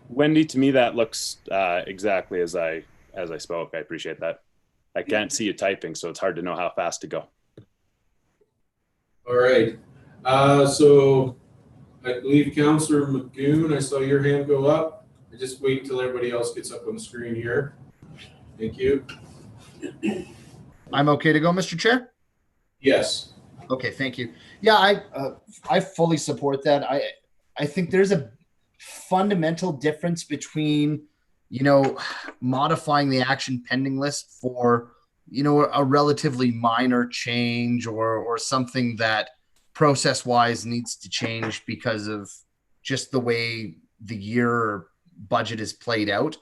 Wendy, to me, that looks exactly as I spoke. I appreciate that. I can't see you typing, so it's hard to know how fast to go.
All right. So I believe Councilor Magoon, I saw your hand go up. I just wait until everybody else gets up on the screen here. Thank you.
I'm okay to go, Mr. Chair?
Yes.
Okay, thank you. Yeah, I fully support that. I think there's a fundamental difference between, modifying the action pending list for, a relatively minor change or something that process-wise needs to change because of just the way the year budget is played out.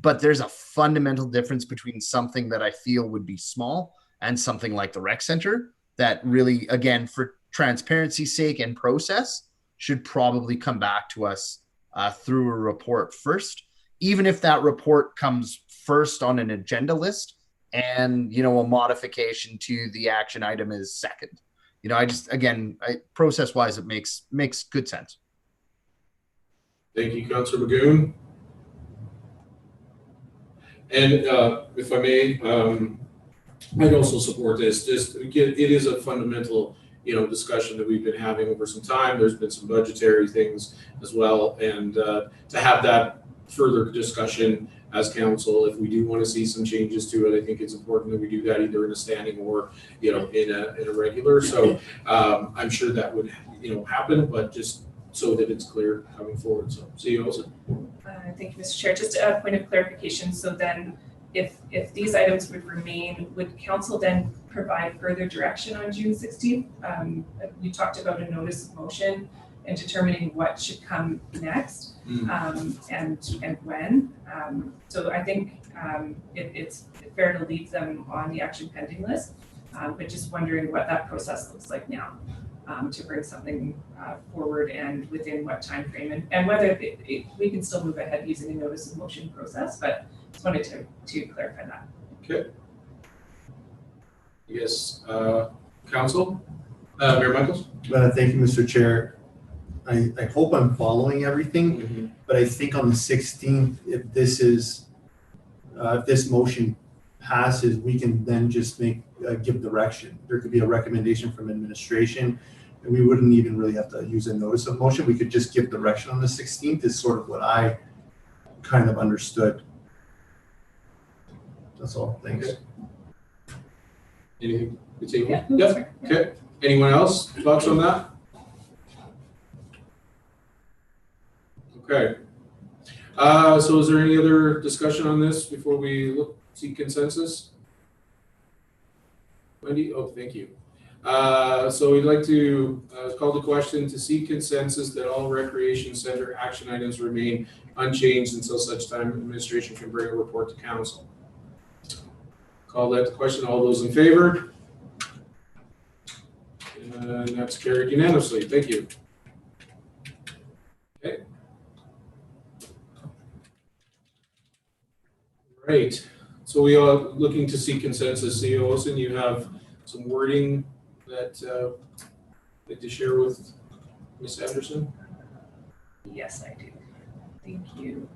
But there's a fundamental difference between something that I feel would be small and something like the rec center that really, again, for transparency's sake and process, should probably come back to us through a report first, even if that report comes first on an agenda list and, a modification to the action item is second. Process-wise, it makes good sense.
Thank you, Councilor Magoon. And if I may, I'd also support this. Just again, it is a fundamental, discussion that we've been having over some time. There's been some budgetary things as well, and to have that further discussion as council, if we do want to see some changes to it, I think it's important that we do that either in a standing or, in a regular. So I'm sure that would, happen, but just so that it's clear coming forward. So, CEO Olsen.
Thank you, Mr. Chair. Just a point of clarification. So then, if these items would remain, would council then provide further direction on June 16th? We talked about a notice of motion and determining what should come next, and when. So I think it's fair to leave them on the action pending list, but just wondering what that process looks like now, to bring something forward and within what time frame, and whether we can still move ahead using a notice of motion process, but just wanted to clarify that.
Okay. Yes, council, Mayor Michaels.
Thank you, Mr. Chair. I hope I'm following everything, but I think on the 16th, if this motion passes, we can then just give direction. There could be a recommendation from administration, and we wouldn't even really have to use a notice of motion. We could just give direction on the 16th is sort of what I kind of understood. That's all. Thanks.
Okay. Anything to take? Yeah. Okay. Anyone else? Thoughts on that? Okay. So is there any other discussion on this before we seek consensus? Wendy? Oh, thank you. So we'd like to call the question to seek consensus that all recreation center action items remain unchanged until such time administration can bring a report to council. Call that the question. All those in favor? And that's carried unanimously. Thank you. Okay. Right. So we are looking to seek consensus. CEO Olsen, you have some wording that like to share with Ms. Anderson?
Yes, I do. Thank you.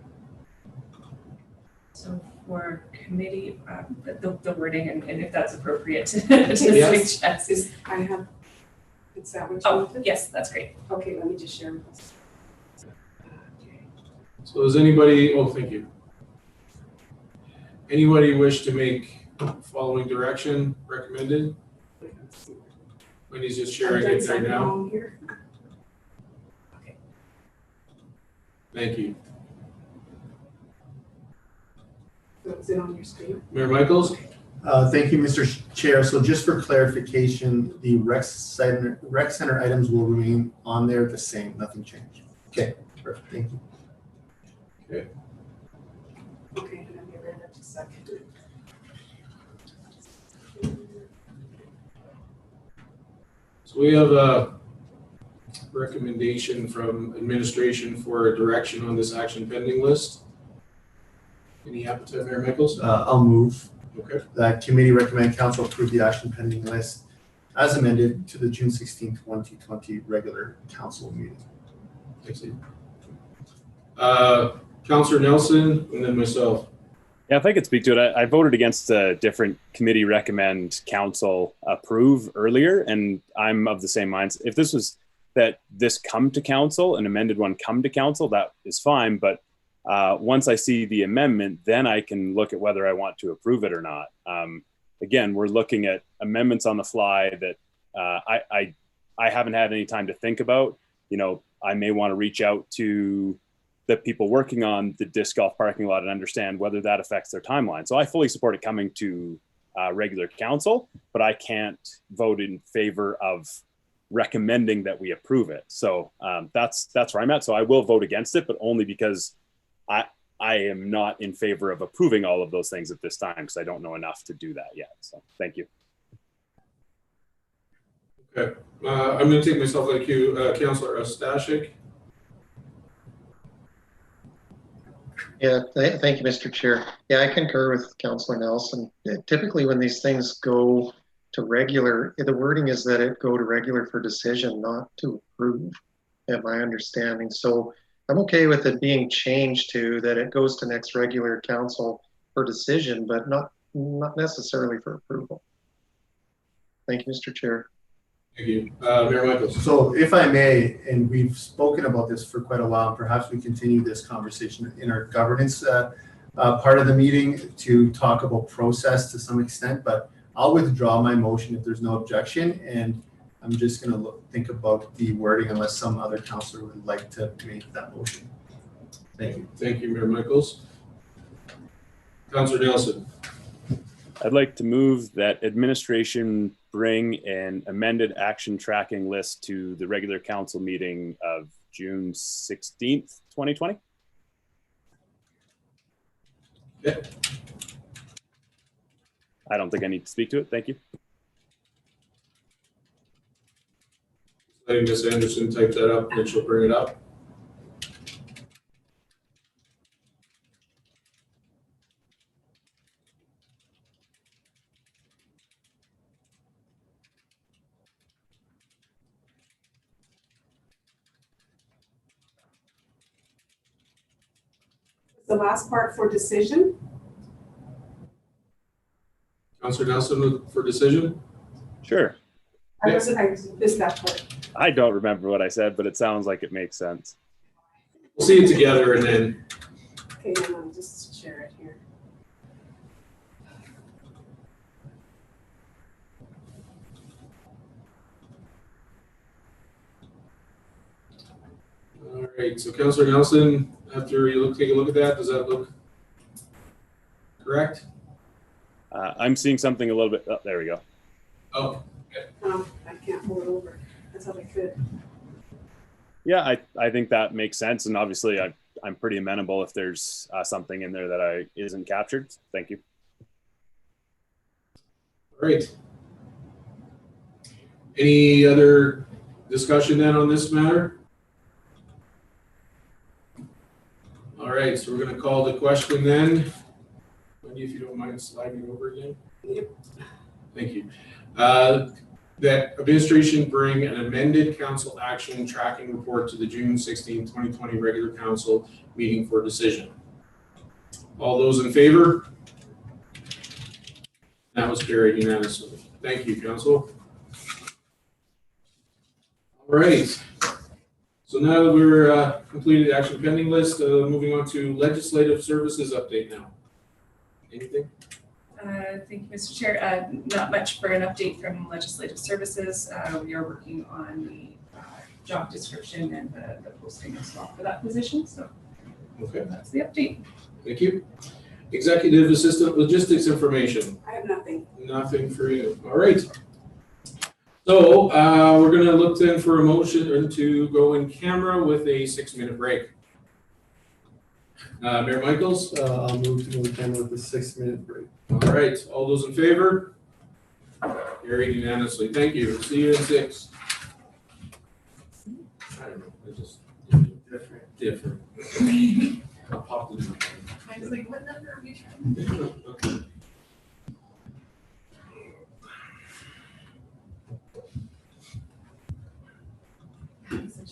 So for committee, the wording and if that's appropriate to suggest.
Is that what you wanted?
Yes, that's great.
Okay, let me just share with us.
So does anybody, thank you. Anybody wish to make following direction recommended? Wendy's just sharing it right now.
Okay.
Thank you.
So is it on your screen?
Mayor Michaels?
Thank you, Mr. Chair. So just for clarification, the rec center items will remain on there the same, nothing changed. Okay, perfect. Thank you.
Okay.
Okay, and I'll get rid of it a second.
So we have a recommendation from administration for a direction on this action pending list. Any appetite, Mayor Michaels?
I'll move.
Okay.
That committee recommend council approve the action pending list as amended to the June 16, 2020 regular council meeting.
Thanks, Steve. Councillor Nelson and then myself.
Yeah, if I could speak to it, I voted against a different committee recommend council approve earlier, and I'm of the same mind. If this was that this come to council, an amended one come to council, that is fine. But once I see the amendment, then I can look at whether I want to approve it or not. Again, we're looking at amendments on the fly that I haven't had any time to think about. I may want to reach out to the people working on the disc golf parking lot and understand whether that affects their timeline. So I fully support it coming to regular council, but I can't vote in favor of recommending that we approve it. So that's where I'm at. So I will vote against it, but only because I am not in favor of approving all of those things at this time because I don't know enough to do that yet. So thank you.
Okay. I'm going to take myself like you, Councillor Stashik.
Yeah, thank you, Mr. Chair. Yeah, I concur with Councillor Nelson. Typically, when these things go to regular, the wording is that it go to regular for decision, not to approve, in my understanding. So I'm okay with it being changed to that it goes to next regular council for decision, but not not necessarily for approval. Thank you, Mr. Chair.
Thank you. Mayor Michaels.
So if I may, and we've spoken about this for quite a while, and perhaps we continue this conversation in our governance part of the meeting to talk about process to some extent, but I'll withdraw my motion if there's no objection, and I'm just going to think about the wording unless some other councillor would like to make that motion. Thank you.
Thank you, Mayor Michaels. Councillor Nelson.
I'd like to move that administration bring an amended action tracking list to the regular council meeting of June 16th, 2020.
Okay.
I don't think I need to speak to it. Thank you.
Letting Ms. Anderson type that up, and then she'll bring it up.
The last part for decision.
Councillor Nelson for decision.
Sure.
I missed that part.
I don't remember what I said, but it sounds like it makes sense.
We'll see it together and then.
Okay, I'll just share it here.
All right, so Councillor Nelson, after you take a look at that, does that look correct?
I'm seeing something a little bit, oh, there we go.
Oh,
I can't hold it over. I thought I could.
Yeah, I think that makes sense. And obviously I'm pretty amenable if there's something in there that isn't captured. Thank you.
all right. Any other discussion then on this matter? All right, so we're going to call the question then. Wendy, if you don't mind sliding over again.
Yep.
Thank you. That administration bring an amended council action tracking report to the June 16, 2020 regular council meeting for decision. All those in favor? That was carried unanimously. Thank you, council. All right. So now that we're completed action pending list, moving on to legislative services update now. Anything?
Thank you, Mr. Chair. Not much for an update from legislative services. We are working on the job description and the posting as well for that position. So
Okay.
That's the update.
Thank you. Executive Assistant Logistics Information.
I have nothing.
Nothing for you. All right. So we're going to look then for a motion to go in camera with a 6-minute break. Mayor Michaels?
I'll move to go in camera with a 6-minute break.
All right. All those in favor? Carried unanimously. Thank you. See you in 6. I don't know. It's just different. I'll pop the.
I was like, what number are we trying?
Okay.